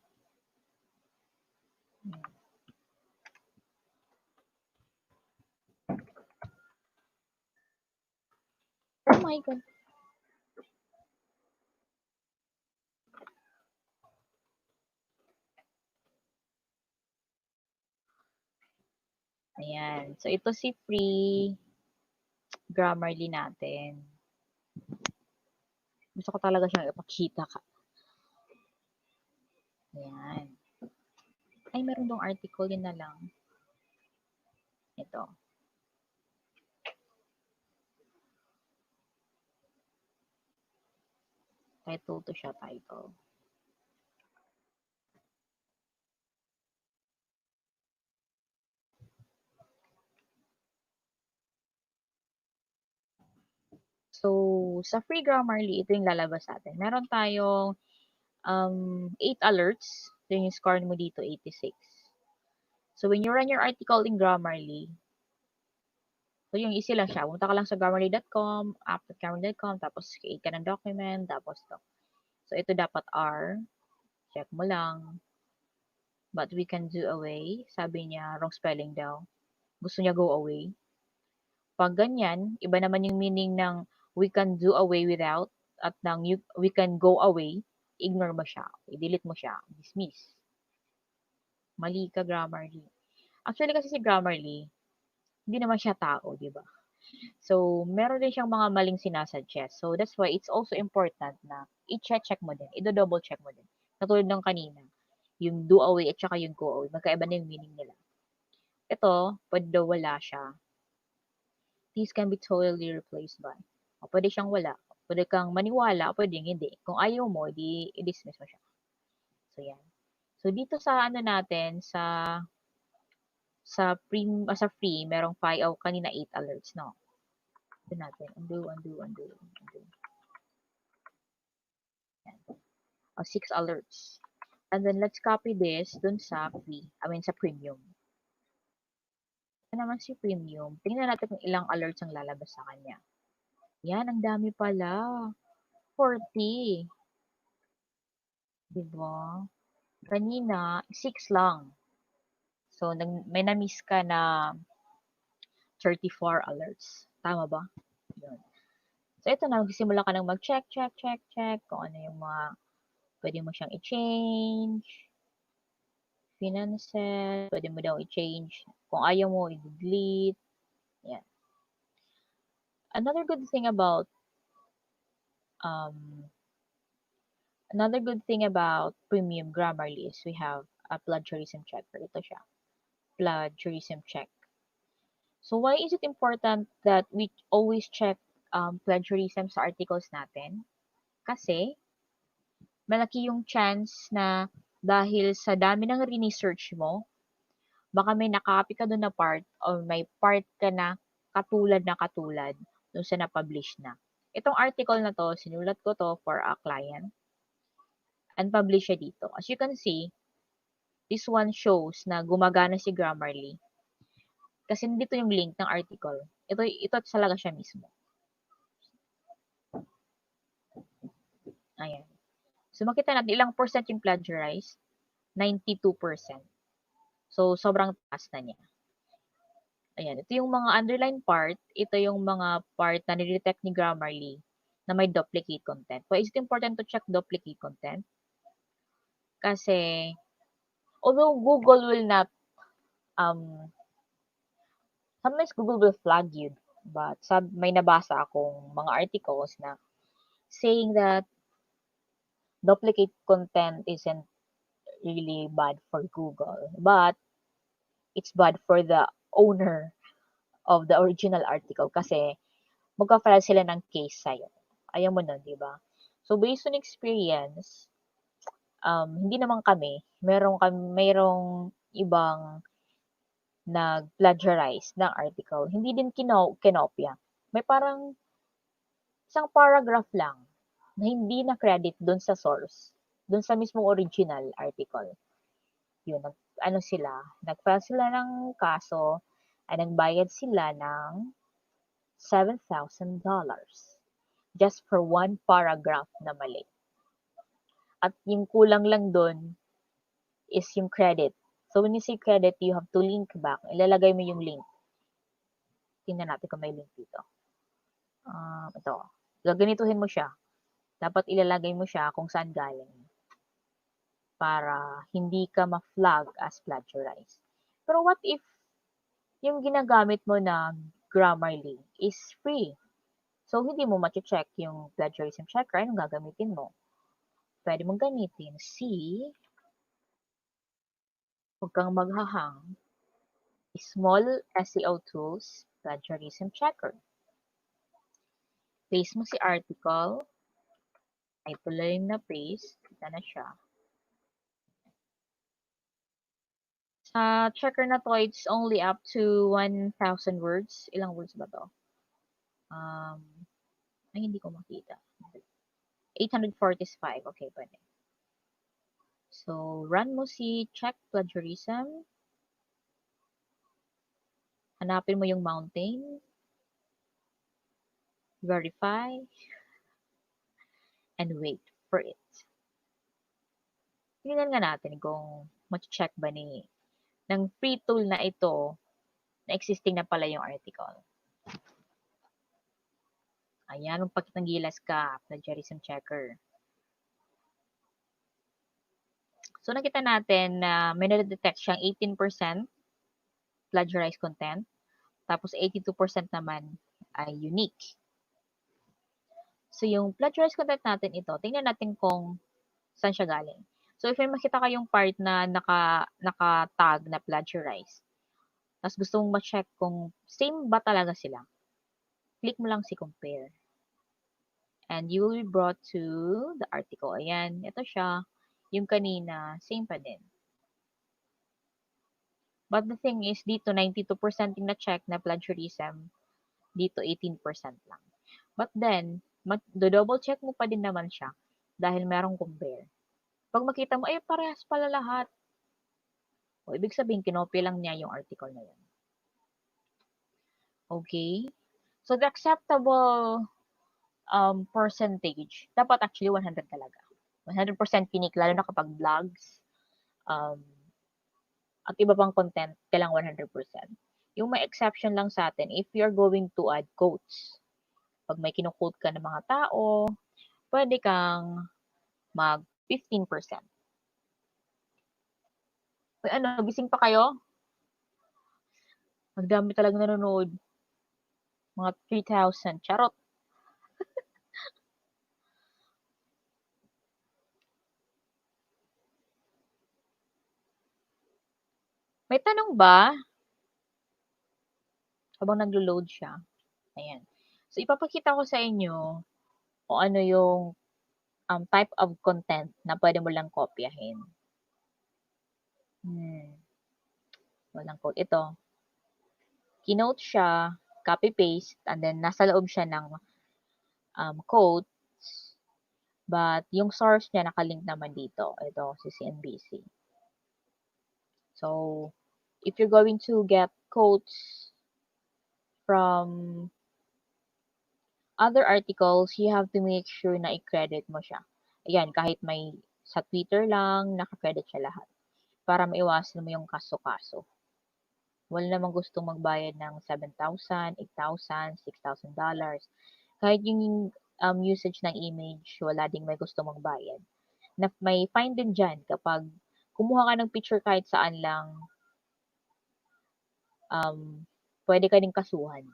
Oh my God. Ayan. So, ito si free Grammarly natin. Gusto ko talaga siyang ipakita ka. Ayan. Ay, meron dong article, yun na lang. Ito. Title to siya, title. So, sa free Grammarly, ito yung lalabas natin. Meron tayong 8 alerts. So, yung score mo dito, 86. So, when you run your article in Grammarly, so yung easy lang siya. Punta ka lang sa grammarly.com, app.grammarly.com, tapos create ka ng document, tapos to. So, ito dapat R. Check mo lang. But we can do away. Sabi niya, wrong spelling daw. Gusto niya go away. Pag ganyan, iba naman yung meaning ng we can do away without at ng we can go away, ignore mo siya. I-delete mo siya. Dismiss. Mali ka, Grammarly. Actually, kasi si Grammarly, hindi naman siya tao, di ba? So, meron din siyang mga maling sinasuggest. So, that's why it's also important na i-check mo din. I-double check mo din. Katulad ng kanina. Yung do away at saka yung go away. Magkaiba na yung meaning nila. Ito, pwede daw wala siya. These can be totally replaced by. O, pwede siyang wala. Pwede kang maniwala, pwede hindi. Kung ayaw mo, i-dismiss mo siya. So, yan. So, dito sa natin, sa free, merong 5, kanina 8 alerts, no? Ito natin. Undo. Yan. 6 alerts. And then, let's copy this dun sa sa premium. Ito naman si premium. Tingnan natin kung ilang alerts ang lalabas sa kanya. Yan, ang dami pala. 40. Diba? Kanina, 6 lang. So, may na-miss ka na 34 alerts. Tama ba? Yun. So, ito na. Magsisimula ka nang mag-check kung ano yung mga pwede mo siyang i-change. Finances. Pwede mo daw i-change. Kung ayaw mo, i-delete. Yan. Another good thing about premium Grammarly is we have a plagiarism checker. Ito siya. Plagiarism check. So, why is it important that we always check plagiarism sa articles natin? Kasi, malaki yung chance na Dahil sa dami ng research mo, baka may nakaka-copy ka dun na part or may part ka na katulad dun sa na-publish na. Itong article na 'to, sinulat ko 'to for a client and publish siya dito. As you can see, this one shows na gumagana si Grammarly kasi nandito yung link ng article. Ito talaga siya mismo. Ayan. So, makita natin ilang percent yung plagiarized? 92%. So, sobrang taas na niya. Ayan. Ito yung mga underline part. Ito yung mga part na nire-detect ni Grammarly na may duplicate content. Why is it important to check duplicate content? Kasi, although Google will not, sometimes Google will flag you. But may nabasa akong mga articles na saying that duplicate content isn't really bad for Google. But, it's bad for the owner of the original article kasi magka-file sila ng case sa'yo. Ayaw mo nun, di ba? So, based on experience, hindi naman kami, mayroong ibang nag-plagiarize ng article. Hindi din kinopya. May parang isang paragraph lang na hindi na credit doon sa source, doon sa mismong original article. Yun, nag-file sila ng kaso, ay nagbayad sila ng $7,000 just for one paragraph na mali. At yung kulang lang doon is yung credit. So, when you say credit, you have to link back. Ilalagay mo yung link. Tingnan natin kung may link dito. Ito. Gaganituhin mo siya. Dapat ilalagay mo siya kung saan galing para hindi ka ma-flag as plagiarized. Pero what if yung ginagamit mo na Grammarly is free? So, hindi mo ma-check yung Plagiarism Checker. Anong gagamitin mo? Pwede mong gamitin huwag kang maghahang, Small SEO Tools Plagiarism Checker. Paste mo si article. Ay, tuloy na paste. Kita na siya. Sa checker na to, it's only up to 1,000 words. Ilang words ba to? Ay, hindi ko makita. 845. Okay, pwede. So, run mo si check plagiarism. Hanapin mo yung mountain. Verify. And wait for it. Tingnan nga natin kung ma-check ba ng free tool na ito na existing na pala yung article. Ayan, magpakitang gilas ka, Plagiarism Checker. So, nakita natin na may na-detect siyang 18% plagiarized content, tapos 82% naman ay unique. So, yung plagiarized content natin ito, tingnan natin kung saan siya galing. So, if may makita kayong part na naka-tag na plagiarized, tapos gusto mong ma-check kung same ba talaga sila, click mo lang si compare. And you will be brought to the article. Ayan, ito siya. Yung kanina, same pa din. But the thing is, dito 92% yung na-check na plagiarism. Dito 18% lang. But then, double check mo pa din naman siya dahil merong compare. Pag makita mo, parehas pala lahat. O, ibig sabihin, kinopy lang niya yung article na yun. Okay? So, the acceptable percentage, dapat actually 100 talaga. 100% unique, lalo na kapag vlogs, at iba pang content, kailangan 100%. Yung may exception lang sa atin, if you're going to add quotes, pag may kinuquote ka ng mga tao, pwede kang mag 15%. Gising pa kayo? Magdami talaga nanonood. Mga 3,000. Charot. May tanong ba? Habang naglo-load siya. Ayan. So, ipapakita ko sa inyo kung ano yung type of content na pwede mo lang kopyahin. Walang quote. Ito, kinote siya, copy-paste, and then nasa loob siya ng quote, but yung source niya nakalink naman dito. Ito, si CNBC. So, if you're going to get quotes from other articles, you have to make sure na i-credit mo siya. Ayan, kahit may sa Twitter lang, naka-credit siya lahat. Para maiwasan mo yung kaso-kaso. Wala namang gustong magbayad ng $7,000, $8,000, $6,000. Kahit yung usage ng image, wala ding may gusto magbayad. Na may fine din dyan kapag kumuha ka ng picture kahit saan lang, pwede ka din kasuhan.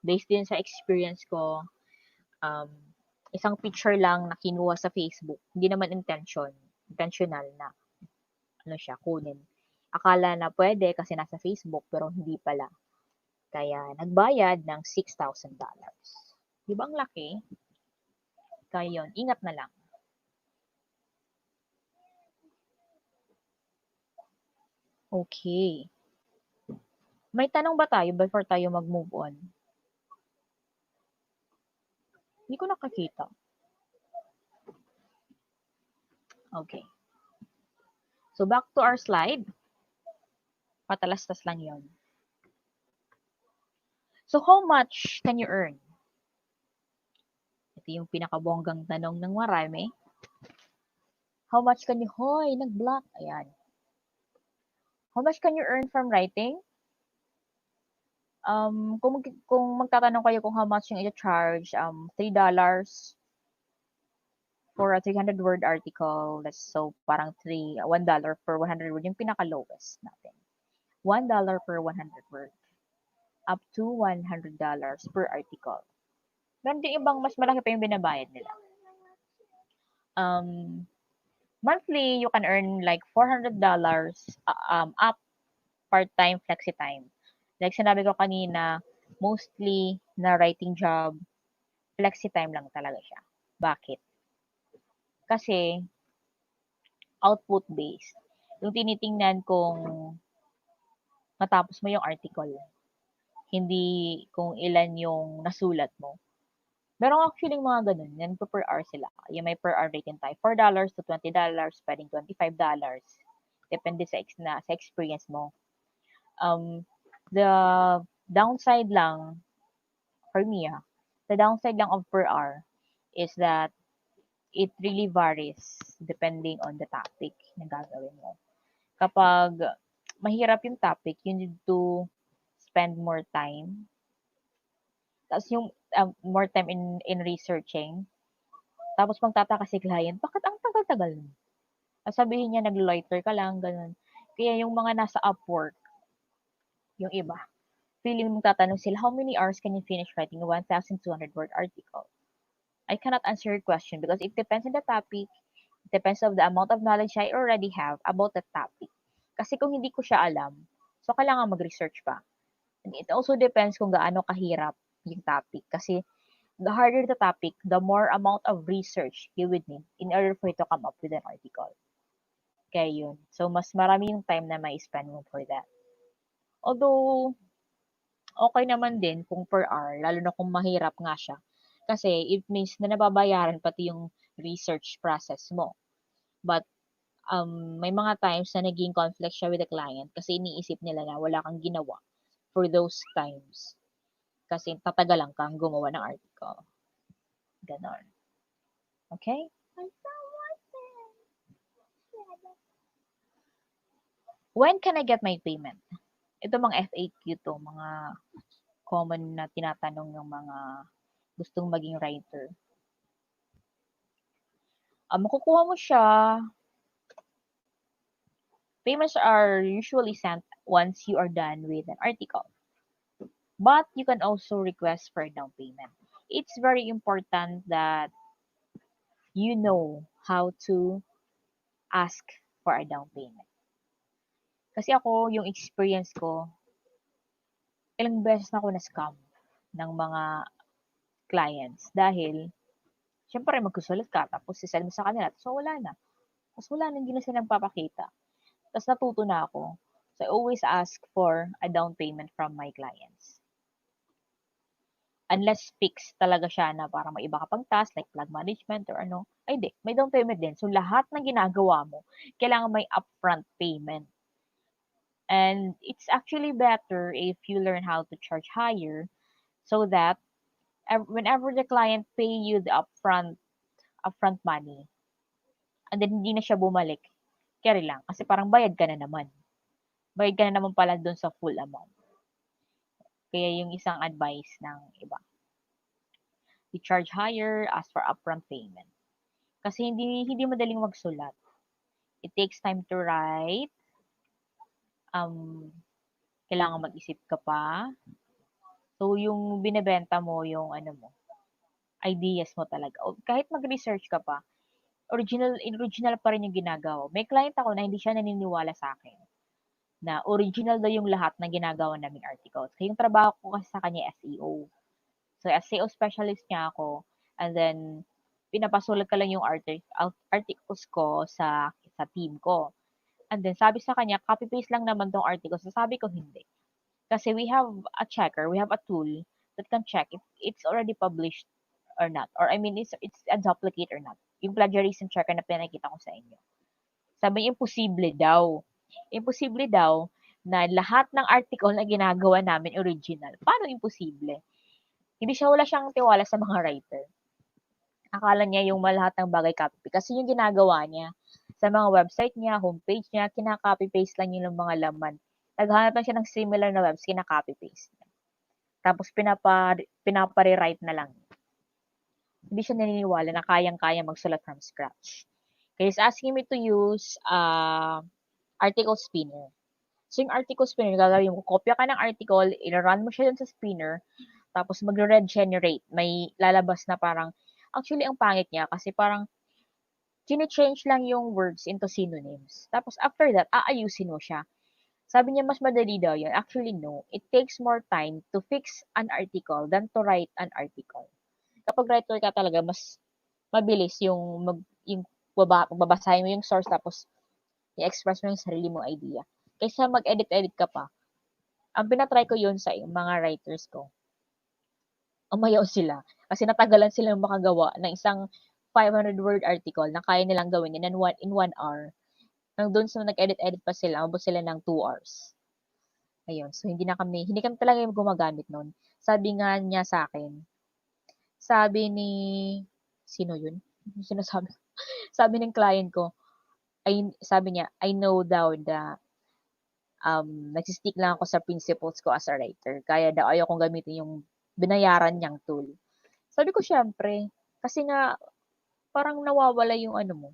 Based din sa experience ko, isang picture lang na kinuha sa Facebook, hindi naman intentional na siya, kunin. Akala na pwede kasi nasa Facebook, pero hindi pala. Kaya nagbayad ng $6,000. Di ba ang laki? Kaya yun, ingat na lang. Okay. May tanong ba tayo before tayo mag-move on? Hindi ko nakakita. Okay. So, back to our slide. Patalastas lang yon. So, how much can you earn? Ito yung pinakabonggang tanong ng marami. How much can you... Hoy, nag-block. Ayan. How much can you earn from writing? Kung magtatanong kayo kung how much yung i-charge, $3 for a 300-word article. So, parang $1 per 100 word. Yung pinaka-lowest natin. $1 per 100 word. Up to $100 per article. Meron din ibang mas malaki pa yung binabayad nila. Monthly, you can earn like $400 up part-time, flexi-time. Like sinabi ko kanina, mostly na writing job, flexi-time lang talaga siya. Bakit? Kasi, output-based. Yung tinitingnan kung matapos mo yung article. Hindi kung ilan yung nasulat mo. Meron actually mga ganun. Yan per hour sila. Yung may per hour rate tayo. $4 to $20, pwedeng $25. Depende sa experience mo. The downside lang, for me, the downside lang of per hour is that it really varies depending on the topic na gagawin mo. Kapag mahirap yung topic, you need to spend more time. Tapos yung more time in researching. Tapos magtataka si client, bakit ang tagal-tagal mo? Sabihin niya, nag-loiter ka lang, ganun. Kaya yung mga nasa Upwork, yung iba, feeling mong tatanong sila, how many hours can you finish writing a 1,200-word article? I cannot answer your question because it depends on the topic. It depends on the amount of knowledge I already have about the topic. Kasi kung hindi ko siya alam, so kailangan mag-research pa. And it also depends kung gaano kahirap yung topic. Kasi the harder the topic, the more amount of research you would need in order for you to come up with an article. Kaya yun. So, mas marami yung time na may spend mo for that. Although, okay naman din kung per hour, lalo na kung mahirap nga siya. Kasi it means na nababayaran pati yung research process mo. But, may mga times na naging conflict siya with the client kasi iniisip nila na wala kang ginawa for those times. Kasi tatagalan kang gumawa ng article. Ganon. Okay? When can I get my payment? Ito mga FAQ to, mga common na tinatanong ng mga gustong maging writer. Makukuha mo siya. Payments are usually sent once you are done with an article. But you can also request for a down payment. It's very important that you know how to ask for a down payment. Kasi ako, yung experience ko, ilang beses na ako na-scam ng mga clients. Dahil, syempre magkusulat ka, tapos sisend mo sa kanila, so wala na. Tapos wala na, hindi na sila nagpapakita. Tapos natuto na ako. So, I always ask for a down payment from my clients. Unless fixed talaga siya na parang may iba ka pang task like plug management or ano, ay di, may down payment din. So, lahat ng ginagawa mo, kailangan may upfront payment. And it's actually better if you learn how to charge higher so that whenever the client pay you the upfront money, and then hindi na siya bumalik, carry lang. Kasi parang bayad ka na naman. Bayad ka na naman pala dun sa full amount. Kaya yung isang advice ng iba. You charge higher, ask for upfront payment. Kasi hindi madaling magsulat. It takes time to write. Kailangan mag-isip ka pa. So, yung binebenta mo, yung ano mo, ideas mo talaga. O, kahit mag-research ka pa, original pa rin yung ginagawa. May client ako na hindi siya naniniwala sa akin na original daw yung lahat ng ginagawa naming articles. Kaya yung trabaho ko kasi sa kanya SEO. So, SEO specialist niya ako. And then, pinapasulat ka lang yung articles ko sa team ko. And then, sabi sa kanya, copy-paste lang naman tong articles. So, sabi ko, hindi. Kasi we have a checker, we have a tool that can check if it's already published or not. Or I mean, it's a duplicate or not. Yung plagiarism checker na pinakita ko sa inyo. Sabi niya, imposible daw. Imposible daw na lahat ng article na ginagawa namin original. Paano imposible? Wala siyang tiwala sa mga writer. Akala niya yung lahat ng bagay copy. Kasi yung ginagawa niya sa mga website niya, homepage niya, kinaka-copy-paste lang yung mga laman. Naghanap lang siya ng similar na webs, kinaka-copy-paste niya. Tapos pinapa-rewrite na lang. Hindi siya naniniwala na kayang-kaya magsulat from scratch. Kaya he's asking me to use article spinner. So, yung article spinner, gagawin mo, kopya ka ng article, i-run mo siya dun sa spinner, tapos magre-regenerate. May lalabas na parang, actually, ang pangit niya, kasi parang, change lang yung words into synonyms. Tapos, after that, aayusin mo siya. Sabi niya, mas madali daw yun. Actually, no. It takes more time to fix an article than to write an article. Kapag writer ka talaga, mas mabilis yung babasahin mo yung source, tapos i-express mo yung sarili mong idea. Kaysa mag-edit-edit ka pa. Ang pinatry ko yun sa mga writers ko. Umayaw sila. Kasi natagalan sila makagawa ng isang 500-word article na kaya nilang gawin in 1 hour. Nang doon sa nag-edit-edit pa sila, abot sila ng 2 hours. Ayun. So, hindi kami talaga yung gumagamit nun. Sabi nga niya sa akin, sabi ni, sino yun? Sinasabi. Sabi ng client ko, sabi niya, I know daw na nagsistick lang ako sa principles ko as a writer. Kaya daw ayaw kong gamitin yung binayaran niyang tool. Sabi ko, syempre, kasi nga, parang nawawala yung ano mo,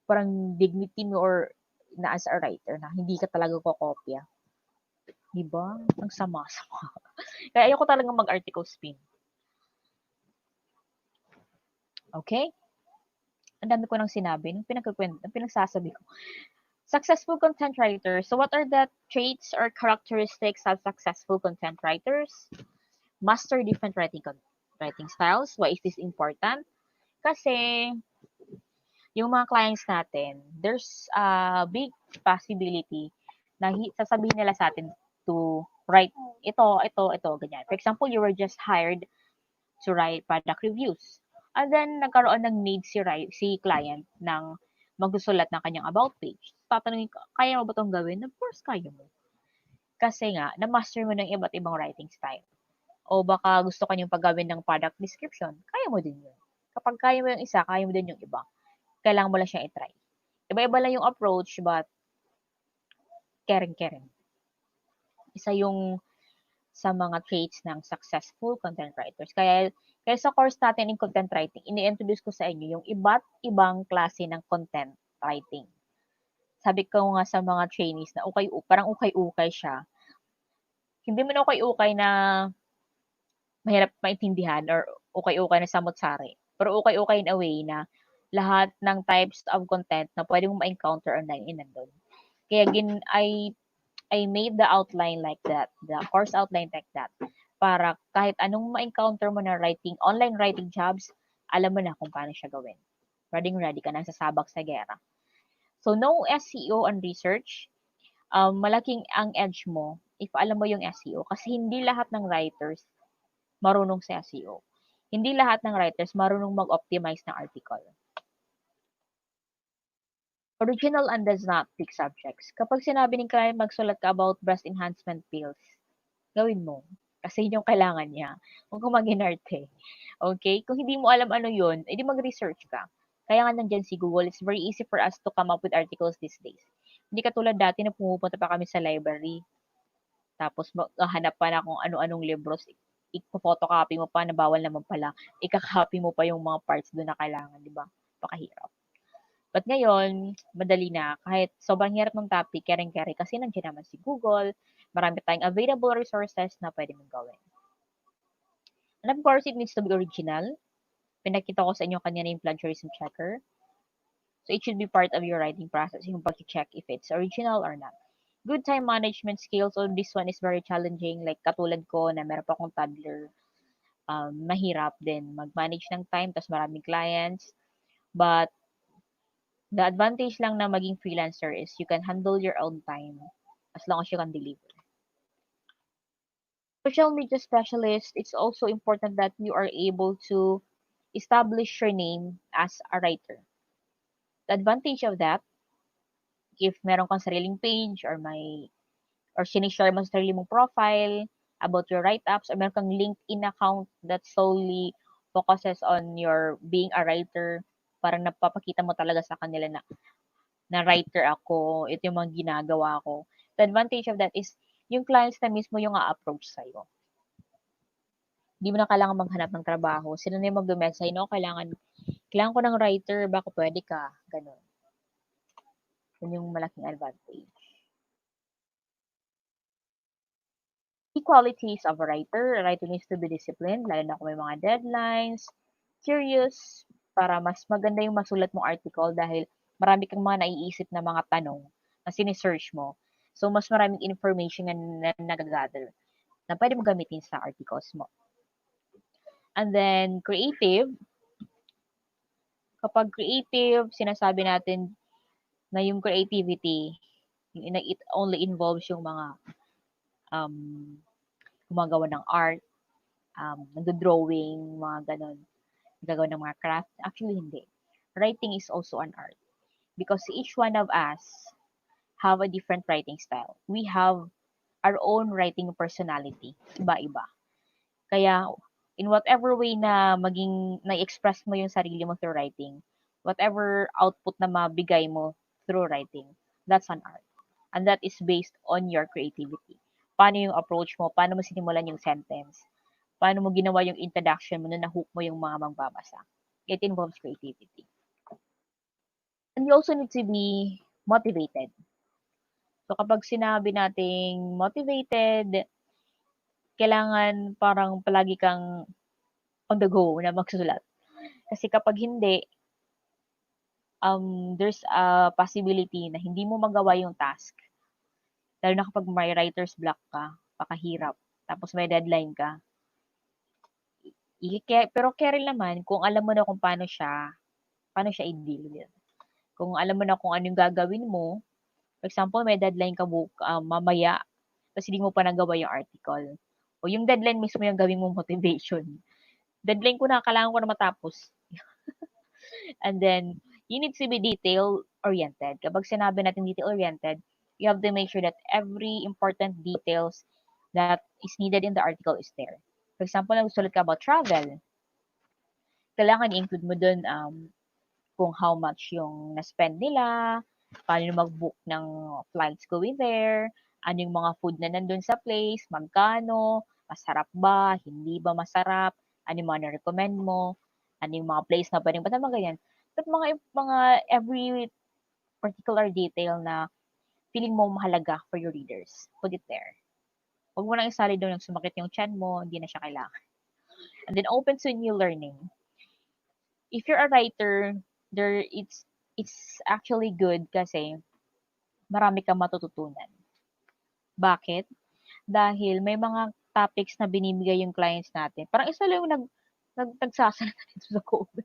parang dignity mo or na as a writer na hindi ka talaga kokopya. Diba? Ang sama-sama. Kaya ayoko talaga mag-article spin. Okay? Ang dami ko nang sinabi, nung pinagsasabi ko. Successful content writers. So what are the traits or characteristics of successful content writers? Master different writing styles. Why is this important? Kasi yung mga clients natin, there's a big possibility na sasabihin nila sa atin to write ito, ganyan. For example, you were just hired to write product reviews. And then, nagkaroon ng need si client ng magsusulat ng kanyang about page. Tatanungin ko, kaya mo ba itong gawin? Of course, kaya mo. Kasi nga, na-master mo ng iba't ibang writing style. O baka gusto ka niyong paggawin ng product description, kaya mo din yun. Kapag kaya mo yung isa, kaya mo din yung iba. Kailangan mo lang siyang i-try. Iba-iba lang yung approach, but caring. Isa yung sa mga traits ng successful content writers. Kaya sa course natin in content writing, ini-introduce ko sa inyo yung iba't ibang klase ng content writing. Sabi ko nga sa mga trainees na parang ukay-ukay siya. Hindi mo na ukay-ukay na mahirap maintindihan or ukay-ukay na samot-sari. Pero ukay-ukay in a way na lahat ng types of content na pwede mong ma-encounter online nandun. Kaya I made the outline like that, the course outline like that, para kahit anong ma-encounter mo na online writing jobs, alam mo na kung paano siya gawin. Ready ka na sa sabak sa gera. So, no SEO and research, malaking ang edge mo if alam mo yung SEO. Kasi hindi lahat ng writers marunong sa SEO. Hindi lahat ng writers marunong mag-optimize ng article. Original and does not pick subjects. Kapag sinabi ng client magsulat ka about breast enhancement pills, gawin mo. Kasi yun yung kailangan niya. Huwag kang mag-inarte. Okay? Kung hindi mo alam ano yun, edi mag-research ka. Kaya nga nandyan si Google, it's very easy for us to come up with articles these days. Hindi katulad dati na pumupunta pa kami sa library. Tapos hanap pa na kung ano-anong libros. Ipo-photocopy mo pa na bawal naman pala. Ika-copy mo pa yung mga parts doon na kailangan, di ba? Pakahirap. But ngayon, madali na. Kahit sobrang hirap ng topic, kering-keri kasi nandiyan naman si Google. Marami tayong available resources na pwede mong gawin. And of course, it needs to be original. Pinakita ko sa inyo kanina yung Plagiarism Checker. So, it should be part of your writing process, yung pag-check if it's original or not. Good time management skills. So, this one is very challenging. Like, katulad ko na meron pa akong toddler. Mahirap din mag-manage ng time, tapos maraming clients. But, the advantage lang na maging freelancer is you can handle your own time as long as you can deliver. Social media specialist, it's also important that you are able to establish your name as a writer. The advantage of that, if meron kang sariling page or sinishare mo sa sarili mong profile about your write-ups, or meron kang LinkedIn account that solely focuses on your being a writer, parang napapakita mo talaga sa kanila na writer ako, ito yung mga ginagawa ko. The advantage of that is, yung clients na mismo yung a-approach sa'yo. Hindi mo na kailangan maghanap ng trabaho. Sila na yung mag-message sa'yo, no? Kailangan ko ng writer, baka pwede ka. Ganun. Yun yung malaking advantage. Key qualities of a writer. A writer needs to be disciplined, lalo na kung may mga deadlines. Curious, para mas maganda yung masulat mong article dahil marami kang mga naiisip na mga tanong na sinesearch mo. So, mas maraming information na nagagather na pwede mo gamitin sa articles mo. And then, creative. Kapag creative, sinasabi natin na yung creativity, it only involves yung mga gumagawa ng art, nagdo-drawing, mga ganon, gagawa ng mga craft. Actually, hindi. Writing is also an art. Because each one of us have a different writing style. We have our own writing personality. Iba-iba. Kaya, in whatever way na na-express mo yung sarili mo through writing, whatever output na mabigay mo through writing, that's an art. And that is based on your creativity. Paano yung approach mo? Paano mo sinimulan yung sentence? Paano mo ginawa yung introduction mo na na-hook mo yung mga magbabasa? It involves creativity. And you also need to be motivated. So, kapag sinabi nating motivated, kailangan parang palagi kang on the go na magsusulat. Kasi kapag hindi, there's a possibility na hindi mo magawa yung task. Lalo na kapag may writer's block ka, pakahirap. Tapos may deadline ka. Pero carry naman kung alam mo na kung paano siya i-deal with. Kung alam mo na kung ano yung gagawin mo, for example, may deadline ka mamaya, tapos hindi mo pa nagawa yung article. O yung deadline mismo yung gawin mong motivation. Deadline ko na, kailangan ko na matapos. And then, you need to be detail-oriented. Kapag sinabi natin detail-oriented, you have to make sure that every important details that is needed in the article is there. For example, nagsulat ka about travel. Kailangan i-include mo dun kung how much yung na-spend nila, paano mag-book ng flights going there, ano yung mga food na nandun sa place, magkano, masarap ba, hindi ba masarap, ano yung mga na-recommend mo, ano yung mga place na pwedeng basta mga ganyan. At mga every particular detail na feeling mo mahalaga for your readers. Put it there. Huwag mo nang isali doon yung sumakit yung chan mo, hindi na siya kailangan. And then open to new learning. If you're a writer, it's actually good kasi marami kang matututunan. Bakit? Dahil may mga topics na binibigay yung clients natin. Parang isa lang yung nagsasalita dito sa COVID.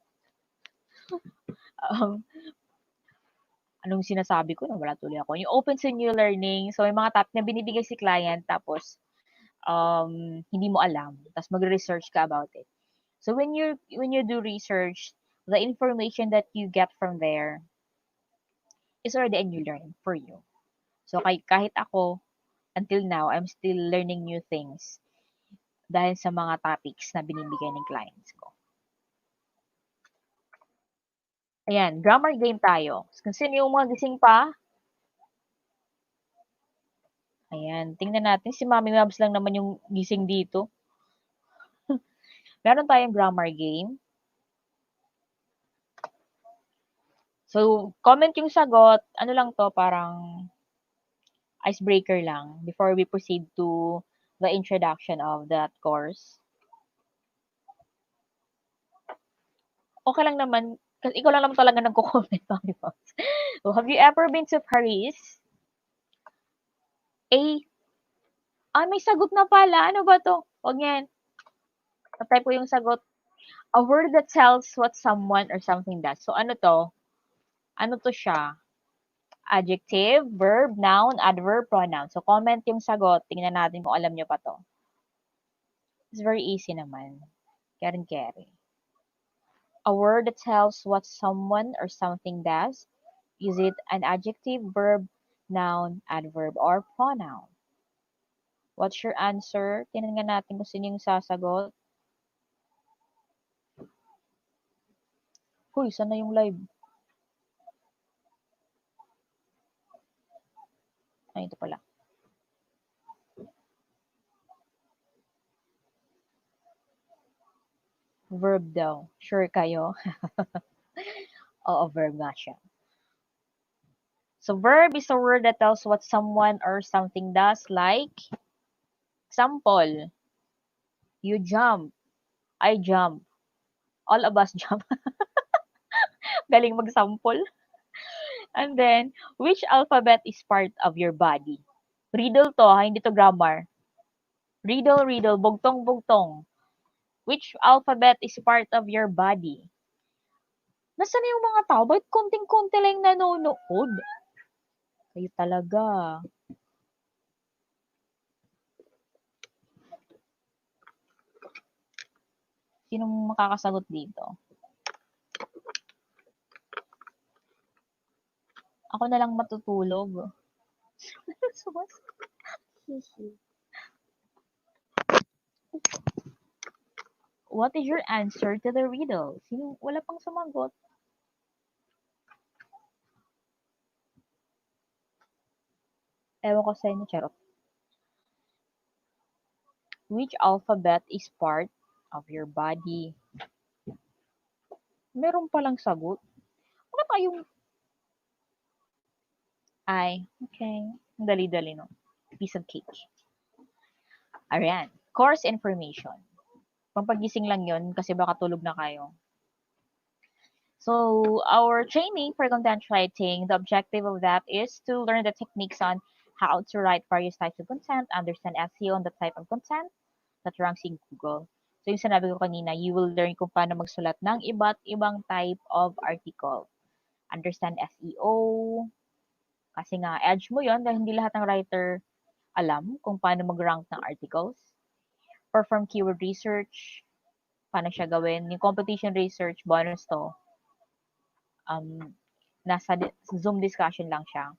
Anong sinasabi ko na wala tuloy ako. Yung open to new learning. So, yung mga topic na binibigay si client tapos hindi mo alam. Tapos magre-research ka about it. So, when you do research, the information that you get from there is already a new learning for you. So, kahit ako, until now, I'm still learning new things dahil sa mga topics na binibigay ng clients ko. Ayan, grammar game tayo. Kung sino yung mga gising pa, ayan, tingnan natin. Si Mami Mabs lang naman yung gising dito. Meron tayong grammar game. So, comment yung sagot. Ano lang to, parang icebreaker lang before we proceed to the introduction of that course. Okay lang naman, kasi ikaw lang naman talaga nagko-comment, Mami Mabs. So, have you ever been to Paris? May sagot na pala. Ano ba to? Huwag yan. Patay po yung sagot. A word that tells what someone or something does. So, ano to? Ano to siya? Adjective, verb, noun, adverb, pronoun. So, comment yung sagot. Tingnan natin kung alam nyo pa to. It's very easy naman. Karen. A word that tells what someone or something does. Is it an adjective, verb, noun, adverb, or pronoun? What's your answer? Tingnan nga natin kung sino yung sasagot. Huy, saan na yung live? Ay, ito pala. Verb daw. Sure kayo? Oo, verb nga siya. So, verb is a word that tells what someone or something does, like, example, you jump, I jump, all of us jump. Galing mag-sample. And then, which alphabet is part of your body? Riddle to, ha? Hindi to grammar. Riddle, bugtong. Which alphabet is part of your body? Nasaan na yung mga tao? Bakit konting-konti lang nanonood? Kayo talaga. Sinong makakasagot dito? Ako na lang matutulog. What is your answer to the riddle? Wala pang sumagot. Ewan ko sa inyo, charot. Which alphabet is part of your body? Meron palang sagot. Wala tayong... Okay. Dali-dali, no? Piece of cake. Ayan. Course information. Pampagising lang yun kasi baka tulog na kayo. So, our training for content writing, the objective of that is to learn the techniques on how to write various types of content, understand SEO on the type of content that ranks in Google. So, yung sinabi ko kanina, you will learn kung paano magsulat ng iba't ibang type of article. Understand SEO, kasi nga, edge mo yon dahil hindi lahat ng writer alam kung paano mag-rank ng articles. Perform keyword research, paano siya gawin. Yung competition research, bonus to. Nasa Zoom discussion lang siya.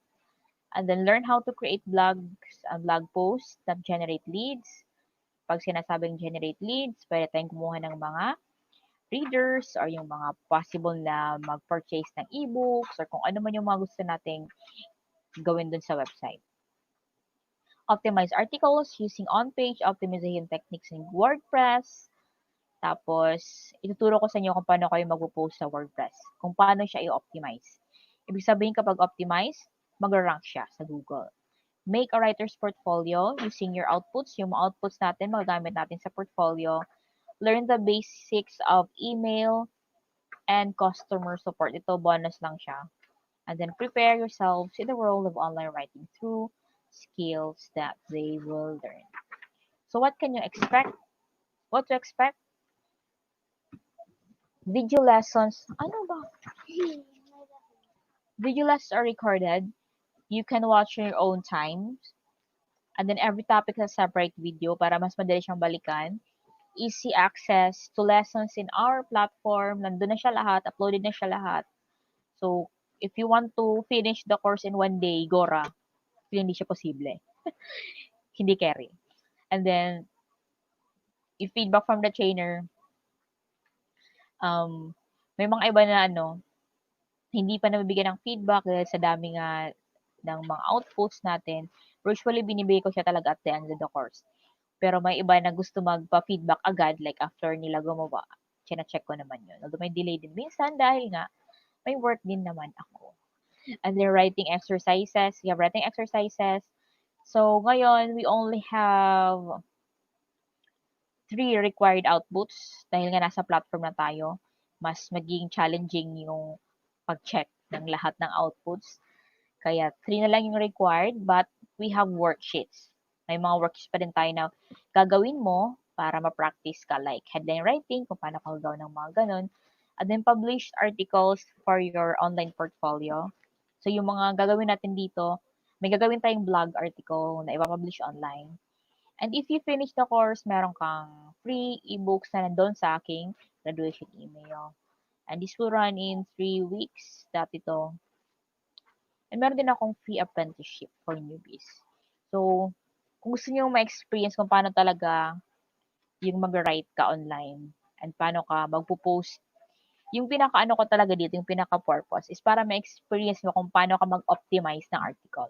And then learn how to create blogs and blog posts that generate leads. Pag sinasabing generate leads, pwede tayong kumuha ng mga readers or yung mga possible na mag-purchase ng ebooks or kung ano man yung mga gusto nating gawin dun sa website. Optimize articles using on-page optimization techniques in WordPress. Tapos, ituturo ko sa inyo kung paano kayo mag-post sa WordPress. Kung paano siya i-optimize. Ibig sabihin kapag optimize, mag-rank siya sa Google. Make a writer's portfolio using your outputs. Yung mga outputs natin, magagamit natin sa portfolio. Learn the basics of email and customer support. Ito, bonus lang siya. And then prepare yourselves in the world of online writing through skills that they will learn. So what can you expect? What to expect? Video lessons. Ano ba? Video lessons are recorded. You can watch in your own time. And then every topic has separate video para mas madali siyang balikan. Easy access to lessons in our platform. Nandun na siya lahat. Uploaded na siya lahat. So, if you want to finish the course in one day, Gora, hindi siya posible. Hindi carry. And then, if feedback from the trainer, may mga iba na hindi pa nabibigyan ng feedback dahil sa dami nga ng mga outputs natin. Usually, binibigay ko siya talaga at the end of the course. Pero may iba na gusto magpa-feedback agad, like after nila gumawa. China-check ko naman yun. Although may delay din minsan dahil nga may work din naman ako. And then writing exercises. You have writing exercises. So, ngayon, we only have 3 required outputs dahil nga nasa platform na tayo. Mas magiging challenging yung pag-check ng lahat ng outputs. Kaya 3 na lang yung required, but we have worksheets. May mga worksheets pa din tayo na gagawin mo para ma-practice ka, like headline writing, kung paano ka gagawin ng mga ganun. And then published articles for your online portfolio. So yung mga gagawin natin dito, may gagawin tayong blog article na ipapublish online. And if you finish the course, meron kang free ebooks na nandun sa aking graduation email. And this will run in 3 weeks. Dati to. And meron din akong free apprenticeship for newbies. So, kung gusto niyo ma-experience kung paano talaga yung mag-write ka online and paano ka magpo-post, yung pinaka-ano ko talaga dito, yung pinaka-purpose is para ma-experience mo kung paano ka mag-optimize ng article.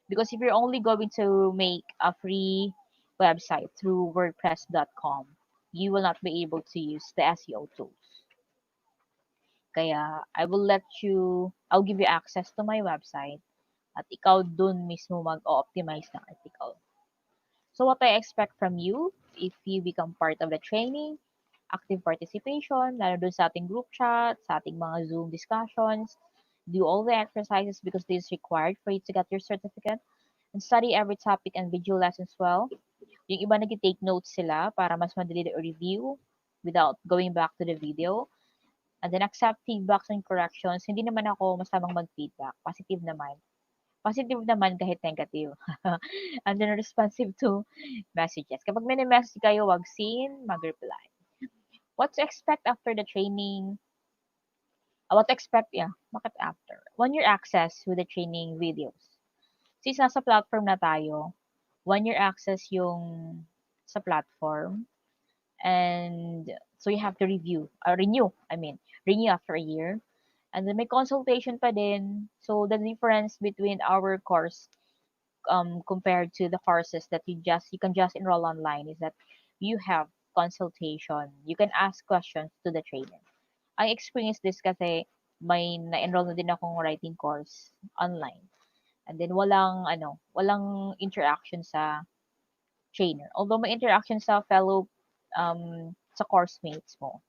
Because if you're only going to make a free website through wordpress.com, you will not be able to use the SEO tools. Kaya, I'll give you access to my website at ikaw dun mismo mag-optimize ng article. So what I expect from you, if you become part of the training, active participation, lalo dun sa ating group chat, sa ating mga Zoom discussions, do all the exercises because this is required for you to get your certificate, and study every topic and video lessons well. Yung iba nag-take notes sila para mas madali na review without going back to the video. And then accept feedbacks and corrections. Hindi naman ako masamang mag-feedback. Positive naman. Positive naman kahit negative. And then responsive to messages. Kapag may message kayo, wag seen, mag-reply. What to expect after the training? What to expect, bakit after? 1-year access with the training videos. Since nasa platform na tayo, 1-year access yung sa platform. And so you have to renew after a year. And then may consultation pa din. So the difference between our course compared to the courses that you can just enroll online is that you have consultation. You can ask questions to the trainer. I experienced this kasi may na-enroll na din akong writing course online. And then walang interaction sa trainer. Although may interaction sa fellow sa course mates mo,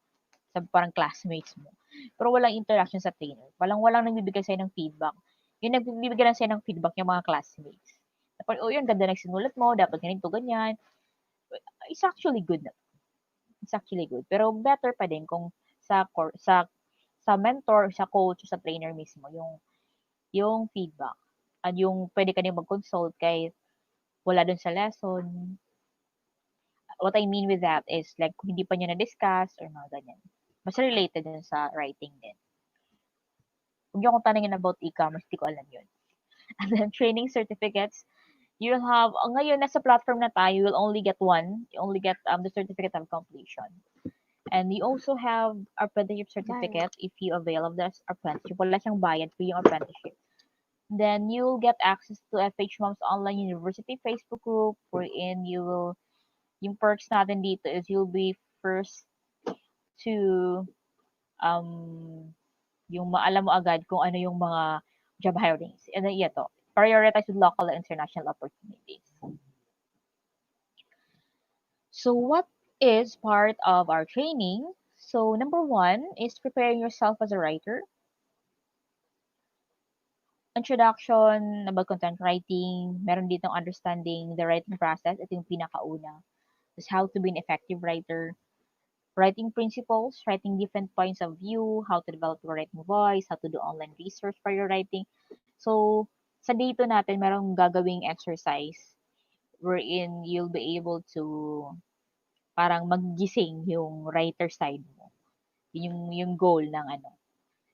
sa parang classmates mo. Pero walang interaction sa trainer. Walang nagbibigay sa'yo ng feedback. Yung nagbibigay lang sa'yo ng feedback yung mga classmates. Parang, yun, ganda ng sinulat mo, dapat ganito, ganyan. It's actually good na. It's actually good. Pero better pa din kung sa mentor, sa coach, sa trainer mismo, yung feedback. At yung pwede ka din mag-consult kahit wala dun sa lesson. What I mean with that is like kung hindi pa niya na-discuss or mga ganyan. Mas related din sa writing din. Kung niyo akong tanongin about e-commerce, di ko alam yun. And then training certificates, you'll have, ngayon nasa platform na tayo, you'll only get one. You only get the certificate of completion. And you also have apprenticeship certificate if you avail of this apprenticeship. Wala siyang bayad for yung apprenticeship. Then you'll get access to FH Moms Online University Facebook group wherein yung perks natin dito is you'll be first to yung maalam mo agad kung ano yung mga job hirings. And then ito, prioritize with local and international opportunities. So what is part of our training? So number 1 is preparing yourself as a writer. Introduction about content writing. Meron ditong understanding the writing process. Ito yung pinakauna. Is how to be an effective writer. writing principles, writing different points of view, how to develop your writing voice, how to do online research for your writing. So, sa day 2 natin, merong gagawing exercise wherein you'll be able to parang maggising yung writer side mo. Yung goal ng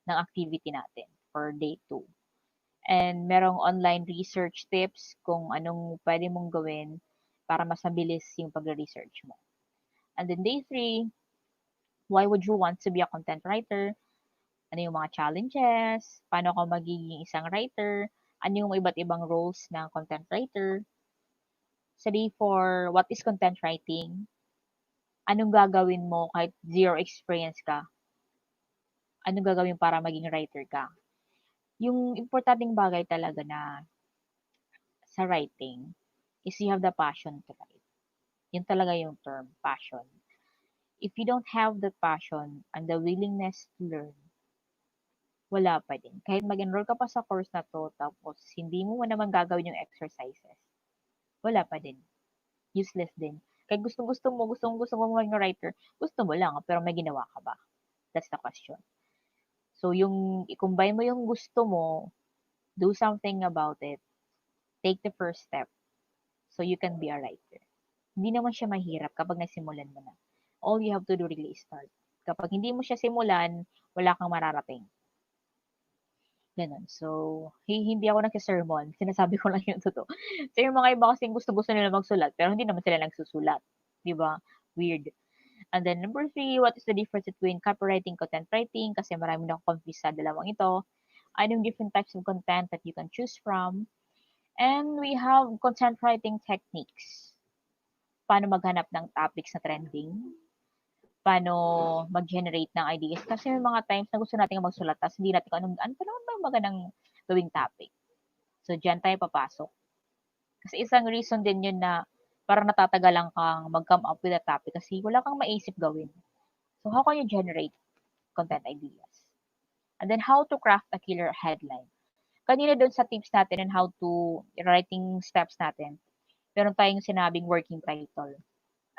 ng activity natin for day 2. And merong online research tips kung anong pwede mong gawin para mas mabilis yung pagre-research mo. And then day 3, why would you want to be a content writer? Ano yung mga challenges? Paano ka magiging isang writer? Ano yung iba't ibang roles ng content writer? Sa day 4, what is content writing? Anong gagawin mo kahit zero experience ka? Anong gagawin para maging writer ka? Yung importanteng bagay talaga na sa writing is you have the passion to write. Yun talaga yung term, passion. If you don't have the passion and the willingness to learn, wala pa din. Kahit mag-enroll ka pa sa course na to, tapos hindi mo naman gagawin yung exercises, wala pa din. Useless din. Kahit gusto mo maging writer, gusto mo lang, pero may ginawa ka ba? That's the question. So, yung i-combine mo yung gusto mo, do something about it, take the first step, so you can be a writer. Hindi naman siya mahirap kapag nasimulan mo na. All you have to do really is start. Kapag hindi mo siya simulan, wala kang mararating. Ganun. So, hindi ako nagsisermon. Sinasabi ko lang yung totoo. So, yung mga iba kasing gusto-gusto nila magsulat, pero hindi naman sila nagsusulat. Diba? Weird. And then, number 3, what is the difference between copywriting, content writing? Kasi marami na ako confused sa dalawang ito. Anong different types of content that you can choose from? And we have content writing techniques. Paano maghanap ng topics na trending? Paano mag-generate ng ideas? Kasi may mga times na gusto natin magsulat tapos hindi natin kung ano pa naman ba yung magandang gawing topic. So, dyan tayo papasok. Kasi isang reason din yun na parang natatagalan kang mag-come up with a topic kasi wala kang maisip gawin. So, how can you generate content ideas? And then, how to craft a killer headline. Kanina doon sa tips natin and how to writing steps natin, meron tayong sinabing working title.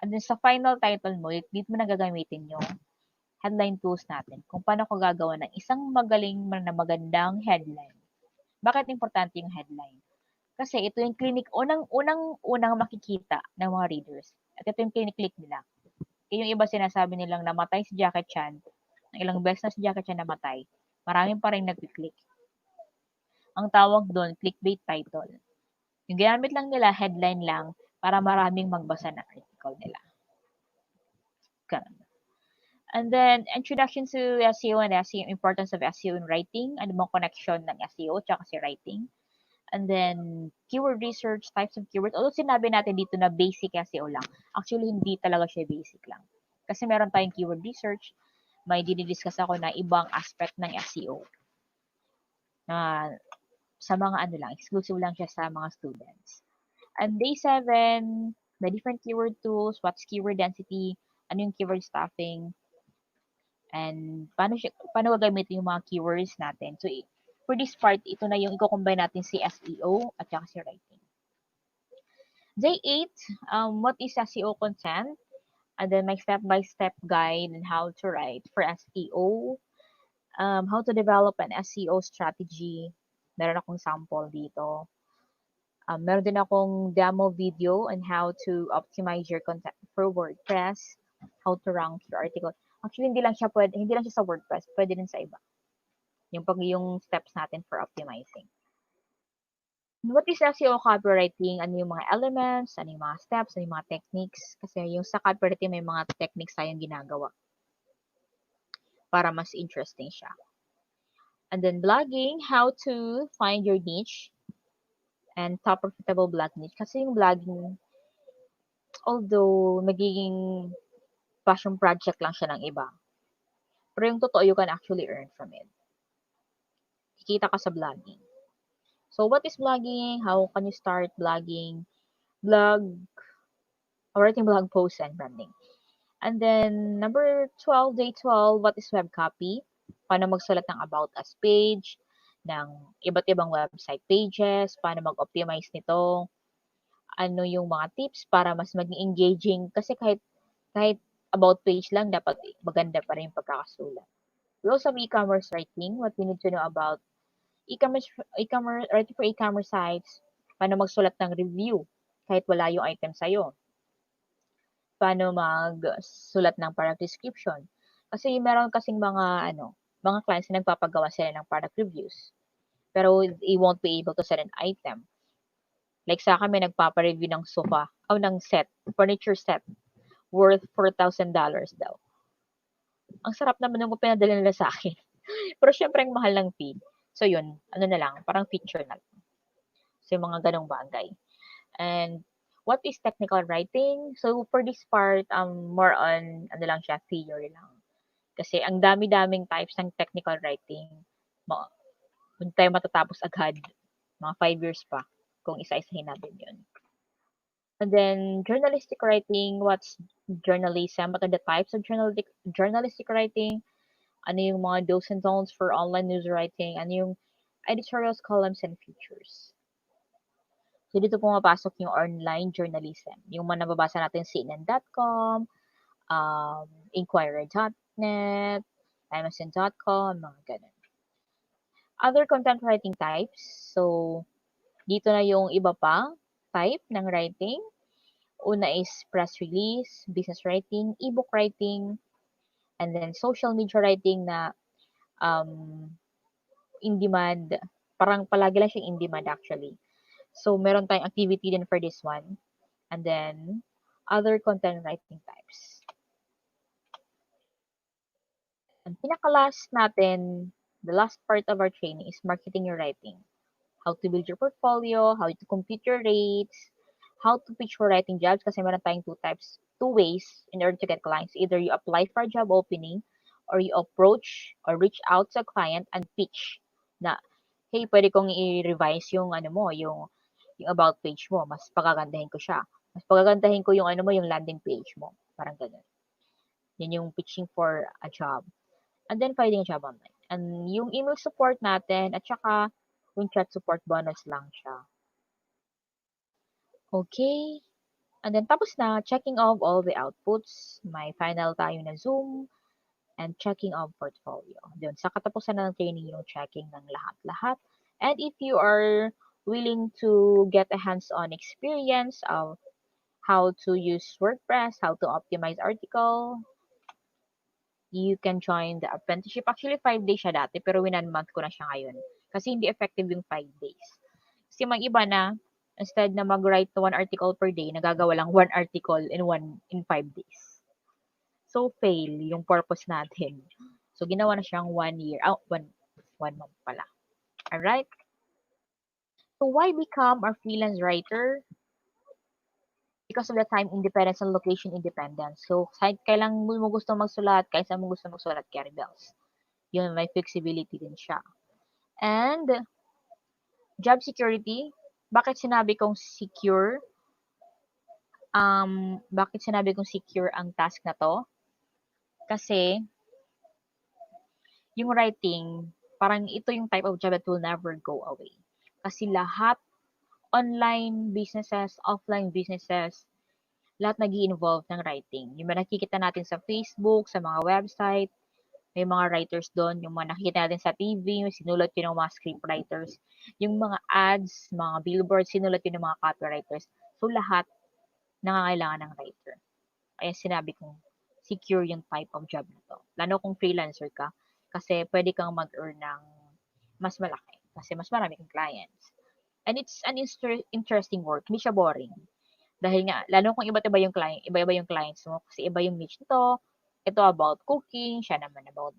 And then, sa final title mo, dito mo na gagamitin yung headline tools natin. Kung paano ko gagawa ng isang magaling na magandang headline. Bakit importante yung headline? Kasi ito yung unang makikita ng mga readers. At ito yung clinic nila. Kaya yung iba sinasabi nilang namatay si Jackie Chan, ng ilang beses na si Jackie Chan namatay, maraming pa rin nag-click. Ang tawag doon, clickbait title. Yung ginamit lang nila, headline lang, para maraming magbasa ng article nila. Ganun. And then, introduction to SEO and SEO, importance of SEO in writing. Ano bang connection ng SEO tsaka si writing? And then, keyword research, types of keywords. Although sinabi natin dito na basic SEO lang. Actually, hindi talaga siya basic lang. Kasi meron tayong keyword research. May dinidiscuss ako na ibang aspect ng SEO. Na sa mga exclusive lang siya sa mga students. And day 7, the different keyword tools, what's keyword density, ano yung keyword stuffing, and paano gagamitin yung mga keywords natin. So, for this part, ito na yung i-combine natin si SEO at saka si writing. Day 8, what is SEO content? And then my step-by-step guide on how to write for SEO, how to develop an SEO strategy. Meron akong sample dito. Meron din akong demo video on how to optimize your content for WordPress, how to rank your article. Actually, hindi lang siya sa WordPress, pwede din sa iba. Yung steps natin for optimizing. What is SEO copywriting? Ano yung mga elements, ano yung mga steps, ano yung mga techniques? Kasi yung sa copywriting may mga techniques tayong ginagawa para mas interesting siya. And then blogging, how to find your niche and top profitable blog niche. Kasi yung blogging, although magiging passion project lang siya ng iba, pero yung totoo, you can actually earn from it. Kikita ka sa blogging. So, what is blogging? How can you start blogging? Writing blog posts and branding. And then, number 12, day 12, what is web copy? Paano magsulat ng about us page, ng iba't ibang website pages, paano mag-optimize nito, ano yung mga tips para mas maging engaging. Kasi kahit about page lang, dapat maganda pa rin yung pagkakasulat. We also have e-commerce writing, what we need to know about writing for e-commerce sites, paano magsulat ng review kahit wala yung item sa'yo, paano magsulat ng product description. Kasi meron kasing mga clients na nagpapagawa sila ng product reviews, pero they won't be able to sell an item. Like sa akin, may nagpapa-review ng sofa, o ng furniture set, worth $4,000 daw. Ang sarap naman nung pinadala nila sa akin. Pero syempre, ang mahal ng fee. So yun, ano na lang, parang feature na lang. So yung mga ganong bagay. And what is technical writing? So for this part, more on, ano lang siya, theory lang. Kasi ang dami-daming types ng technical writing. Hindi tayo matatapos agad. Mga 5 years pa kung isa-isahin natin yun. And then, journalistic writing, what's journalism? What are the types of journalistic writing? Ano yung mga do's and don'ts for online news writing? Ano yung editorials, columns, and features? So, dito pumapasok yung online journalism. Yung mga nababasa natin CNN.com, Inquirer.net, MSN.com, mga ganun. Other content writing types. So, dito na yung iba pa type ng writing. Una is press release, business writing, ebook writing, and then social media writing na in demand. Parang palagi lang siyang in demand actually. So, meron tayong activity din for this one. And then, other content writing types. And pinaka-last natin, the last part of our training is marketing your writing. How to build your portfolio, how to compute your rates, how to pitch for writing jobs kasi meron tayong two ways in order to get clients. Either you apply for a job opening or you approach or reach out to a client and pitch na, hey, pwede kong i-revise yung yung about page mo. Mas pagagandahin ko siya. Mas pagagandahin ko yung yung landing page mo. Parang ganun. Yan yung pitching for a job. And then finding a job online. And yung email support natin at saka yung chat support bonus lang siya. Okay. And then tapos na, checking of all the outputs. May final tayo na Zoom and checking of portfolio. Doon, sa katapusan na ng training yung checking ng lahat-lahat. And if you are willing to get a hands-on experience of how to use WordPress, how to optimize article, you can join the apprenticeship. Actually, 5 days siya dati, pero 1 month ko na siya ngayon. Kasi hindi effective yung 5 days. Kasi may iba na, instead na mag-write 1 article per day, nagagawa lang 1 article in 5 days. So, fail yung purpose natin. So, ginawa na siyang 1 year, 1 month pala. Alright? So, why become a freelance writer? Because of the time independence and location independence. So, kahit kailan mo gusto magsulat, kahit saan mo gusto magsulat, carry bells. Yun, may flexibility din siya. And, job security, bakit sinabi kong secure? Bakit sinabi kong secure ang task na to? Kasi, yung writing, parang ito yung type of job that will never go away. Kasi lahat, online businesses, offline businesses, lahat nag-i-involve ng writing. Yung mga nakikita natin sa Facebook, sa mga website, may mga writers doon. Yung mga nakikita natin sa TV, sinulat yun ng mga scriptwriters. Yung mga ads, mga billboards, sinulat yun ng mga copywriters. So, lahat nangangailangan ng writer. Kaya sinabi kong secure yung type of job na to. Lalo kung freelancer ka, kasi pwede kang mag-earn ng mas malaki. Kasi mas marami kang clients. And it's an interesting work. Hindi siya boring. Dahil nga, lalo kung iba-iba yung clients mo, kasi iba yung niche nito. Ito about cooking, siya naman about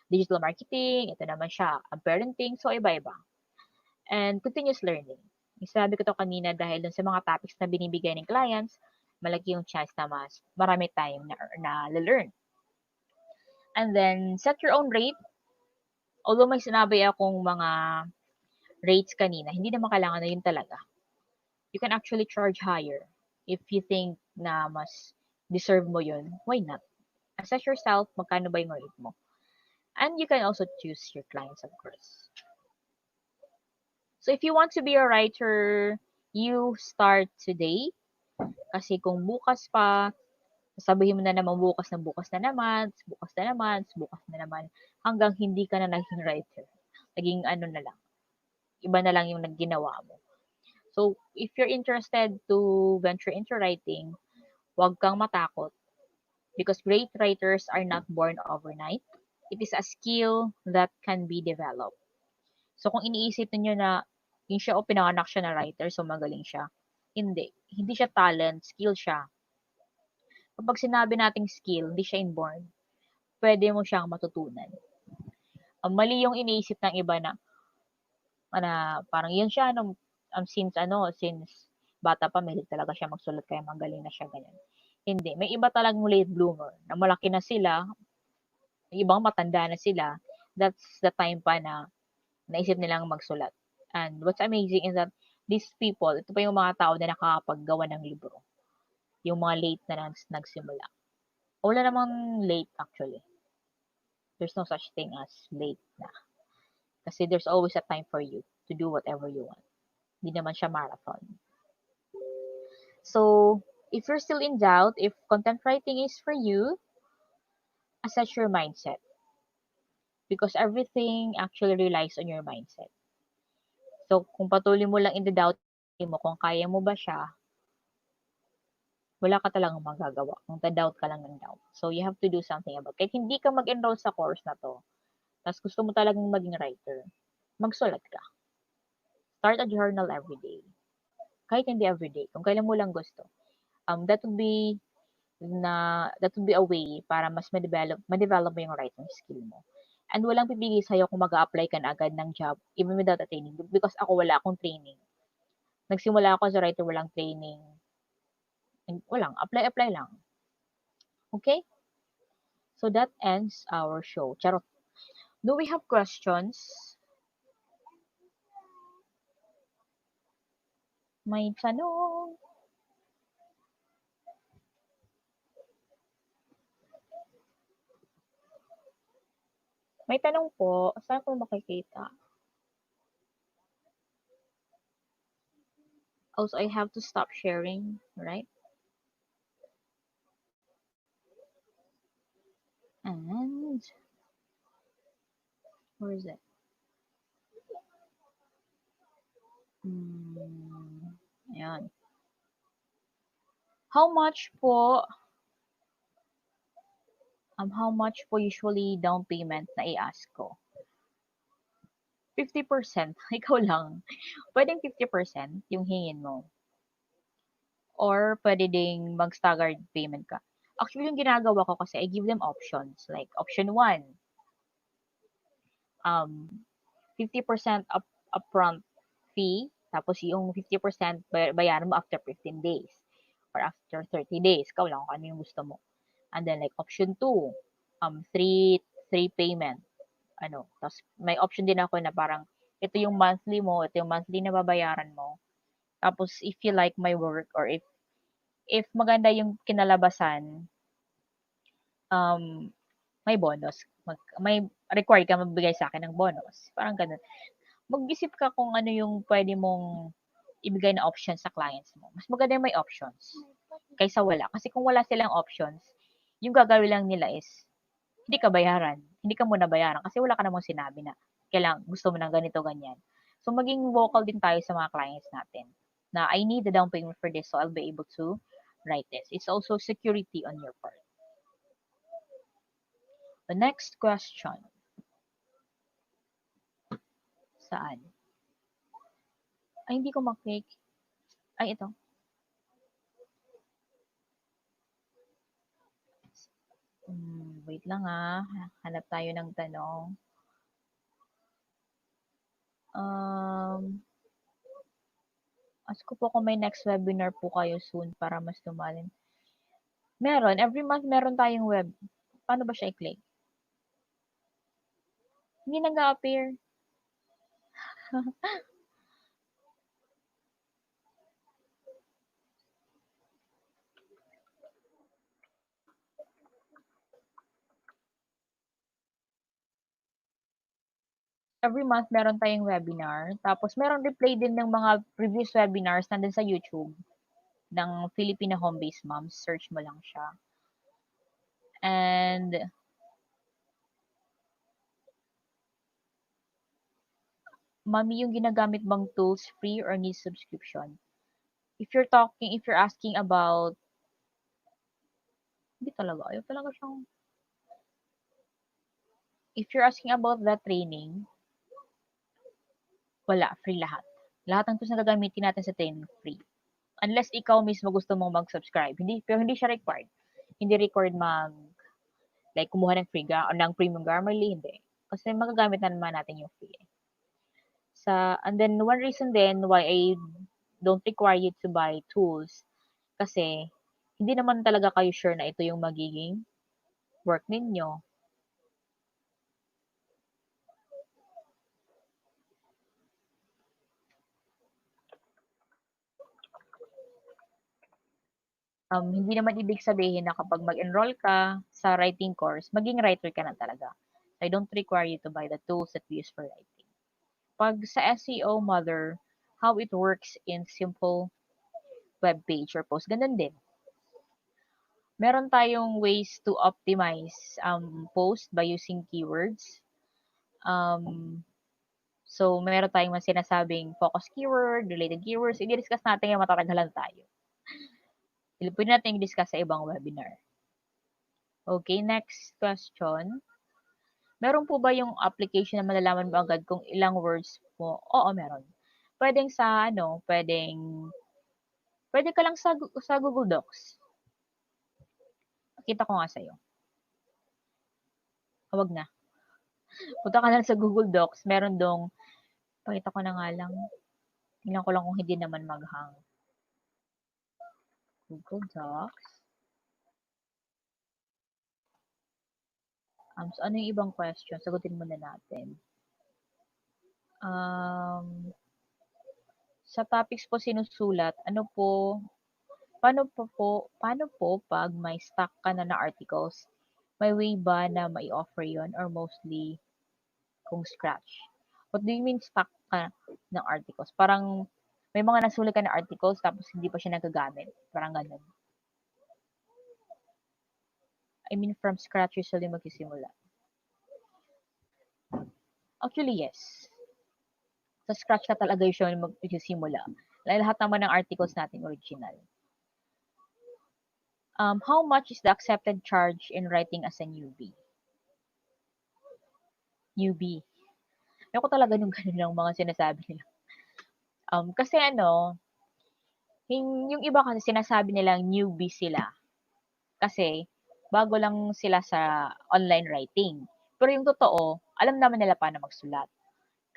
digital marketing, ito naman siya, parenting, so iba-iba. And continuous learning. Sabi ko to kanina dahil dun sa mga topics na binibigay ng clients, malaki yung chance na mas marami tayong na learn. And then, set your own rate. Although may sinabi akong mga rates kanina, hindi naman kailangan na yun talaga. You can actually charge higher if you think na mas deserve mo yun. Why not? Assess yourself, magkano ba yung rate mo. And you can also choose your clients, of course. So, if you want to be a writer, you start today. Kasi kung bukas pa, Sasabihin mo na naman bukas na bukas na naman, bukas na naman, bukas na naman, hanggang hindi ka na naging writer. Naging ano na lang, iba na lang yung nagginawa mo. So, if you're interested to venture into writing, huwag kang matakot because great writers are not born overnight. It is a skill that can be developed. So, kung iniisip niyo na yung siya o pinanganak siya na writer, so magaling siya, hindi. Hindi siya talent, skill siya. Kapag sinabi nating skill, hindi siya inborn. Pwede mo siyang matutunan. Mali yung iniisip ng iba na parang yun siya since bata pa mahilig talaga siya magsulat kaya magaling na siya ganyan. Hindi, may iba talagang late bloomer na malaki na sila, may ibang matanda na sila. That's the time pa na naisip nilang magsulat. And what's amazing is that these people, ito pa yung mga tao na nakakapaggawa ng libro. Yung mga late na nagsimula. Wala namang late actually. There's no such thing as late na. Kasi there's always a time for you to do whatever you want. Hindi naman siya marathon. So, if you're still in doubt if content writing is for you, assess your mindset. Because everything actually relies on your mindset. So, kung patuloy mo lang in-doubt mo kung kaya mo ba siya, wala ka talagang magagawa. Kung doubt ka lang ng doubt. So, you have to do something about it. Kahit hindi ka mag-enroll sa course na to, tapos gusto mo talagang maging writer, magsulat ka. Start a journal every day. Kahit hindi every day, kung kailan mo lang gusto. That would be a way para mas ma-develop mo yung writing skill mo. And walang pipigil sa'yo kung mag-a-apply ka na agad ng job even without a training. Because ako wala akong training. Nagsimula ako as a writer, walang training. Walang, apply lang. Okay? So that ends our show. Charot. Do we have questions? May tanong. May tanong po. Saan ko makikita? Also, I have to stop sharing, right? And where is it? Ayan. How much po usually down payment na i-ask ko? 50%. Ikaw lang. Pwedeng 50% yung hingin mo. Or pwede ding mag-staggered payment ka. Actually, yung ginagawa ko kasi, I give them options. Like, option 1, 50% upfront fee, tapos yung 50% bayaran mo after 15 days or after 30 days. Ikaw lang kung ano yung gusto mo. And then like option 2, 3 payment. Tapos may option din ako na parang ito yung monthly mo, ito yung monthly na babayaran mo. Tapos if you like my work or if maganda yung kinalabasan, may bonus. May required ka magbigay sa akin ng bonus. Parang ganun. Mag-isip ka kung ano yung pwede mong ibigay na options sa clients mo. Mas maganda yung may options kaysa wala. Kasi kung wala silang options, yung gagawin lang nila is hindi ka bayaran. Hindi ka muna bayaran kasi wala ka namang sinabi na kailangan gusto mo ng ganito, ganyan. So, maging vocal din tayo sa mga clients natin na I need the down payment for this so I'll be able to write this. It's also security on your part. The next question. Saan? Ay, hindi ko maklik. Ay, ito. Wait lang hanap tayo ng tanong. Ask ko po kung may next webinar po kayo soon para mas lumalim. Meron. Every month meron tayong web. Paano ba siya i-click? Hindi nag-a-appear. Every month meron tayong webinar. Tapos meron replay din ng mga previous webinars nandun sa YouTube ng Filipino Home-Based Moms. Search mo lang siya. And Mami, yung ginagamit bang tools free or need subscription? If you're asking about, hindi talaga, ayaw talaga siyang, if you're asking about the training, wala, free lahat. Lahat ng tools na gagamitin natin sa training, free. Unless ikaw mismo gusto mong mag-subscribe. Pero hindi siya required. Hindi required like, kumuha ng ng premium Grammarly, hindi. Kasi magagamit na naman natin yung free. And then, one reason then why I don't require you to buy tools, kasi, hindi naman talaga kayo sure na ito yung magiging work ninyo. Hindi naman ibig sabihin na kapag mag-enroll ka sa writing course, maging writer ka na talaga. I don't require you to buy the tools that we use for writing. Pag sa SEO Mother, how it works in simple web page or post, ganun din. Meron tayong ways to optimize post by using keywords. So, meron tayong mga sinasabing focus keyword, related keywords. I-discuss natin yung matatagalan tayo. Pwede natin i-discuss sa ibang webinar. Okay, next question. Meron po ba yung application na malalaman mo agad kung ilang words mo? Oo, meron. Pwedeng pwede ka lang sa Google Docs. Kita ko nga sa'yo. Huwag na. Punta ka lang sa Google Docs. Meron dong, pakita ko na nga lang. Tingnan ko lang kung hindi naman maghang. Google Docs. So, ano yung ibang question? Sagutin muna natin. Sa topics po sinusulat, paano po pag may stock ka na articles? May way ba na mai-offer yon or mostly kung scratch? What do you mean stock ka ng articles? Parang may mga nasulat ka na articles tapos hindi pa siya nagagamit. Parang ganun. I mean, from scratch usually magsisimula. Actually, yes. Sa scratch ka talaga usually magsisimula. Lahat naman ng articles natin original. How much is the accepted charge in writing as a newbie? Newbie. Ayoko talaga yung ganun lang mga sinasabi nila. Kasi yung iba kasi sinasabi nilang newbie sila. Kasi, bago lang sila sa online writing. Pero yung totoo, alam naman nila paano magsulat.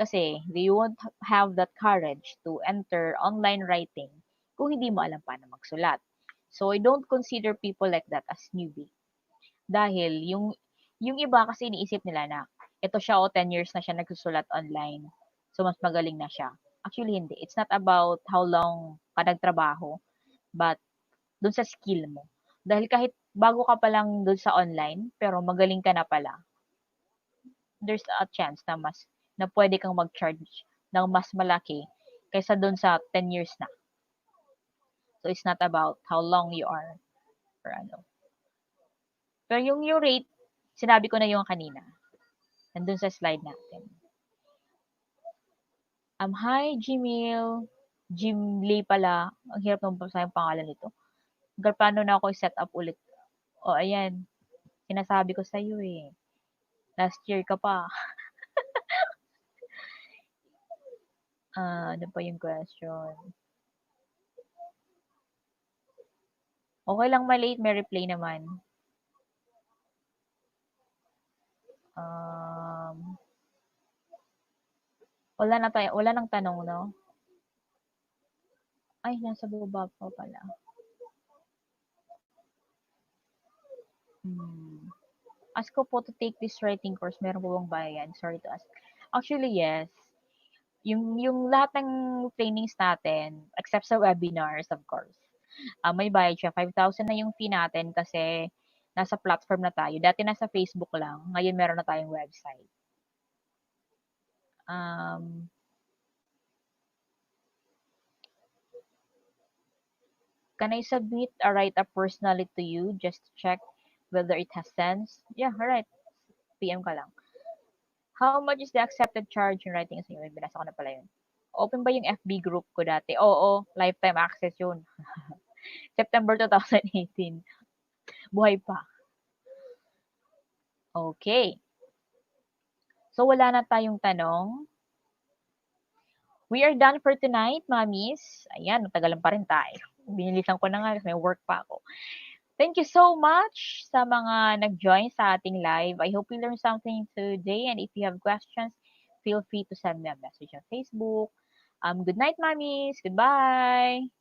Kasi, they won't have that courage to enter online writing kung hindi mo alam paano magsulat. So, I don't consider people like that as newbie. Dahil, yung iba kasi iniisip nila na, ito siya 10 years na siya nagsusulat online. So, mas magaling na siya. Actually, hindi. It's not about how long ka nagtrabaho, but dun sa skill mo. Dahil kahit bago ka pa lang dun sa online, pero magaling ka na pala, there's a chance na pwede kang mag-charge ng mas malaki kaysa dun sa 10 years na. So, it's not about how long you are or ano. Pero yung rate, sinabi ko na yung kanina. Nandun sa slide natin. Hi, Gmail. Jim Lee pala. Ang hirap nung sa yung pangalan nito. Paano na ako i-set up ulit? Ayan. Sinasabi ko sa'yo eh. Last year ka pa. Ano pa yung question? Okay lang ma-late, may replay naman. Wala nang tanong, no? Ay, nasa baba pa pala. Ask ko po to take this writing course, meron po bang bayan? Sorry to ask. Actually, yes. Yung lahat ng trainings natin, except sa webinars, of course, may bayad siya. 5,000 na yung fee natin kasi nasa platform na tayo. Dati nasa Facebook lang, ngayon meron na tayong website. Can I submit a write-up personally to you just to check whether it has sense. Yeah, alright. PM ka lang. How much is the accepted charge in writing SEO? Binasa ko na pala yun. Open ba yung FB group ko dati? Oo, lifetime access yun. September 2018. Buhay pa. Okay. So, wala na tayong tanong. We are done for tonight, mommies. Ayan, natagalan pa rin tayo. Binilisan ko na nga kasi may work pa ako. Thank you so much sa mga nag-join sa ating live. I hope you learned something today. And if you have questions, feel free to send me a message on Facebook. Good night, mommies. Goodbye.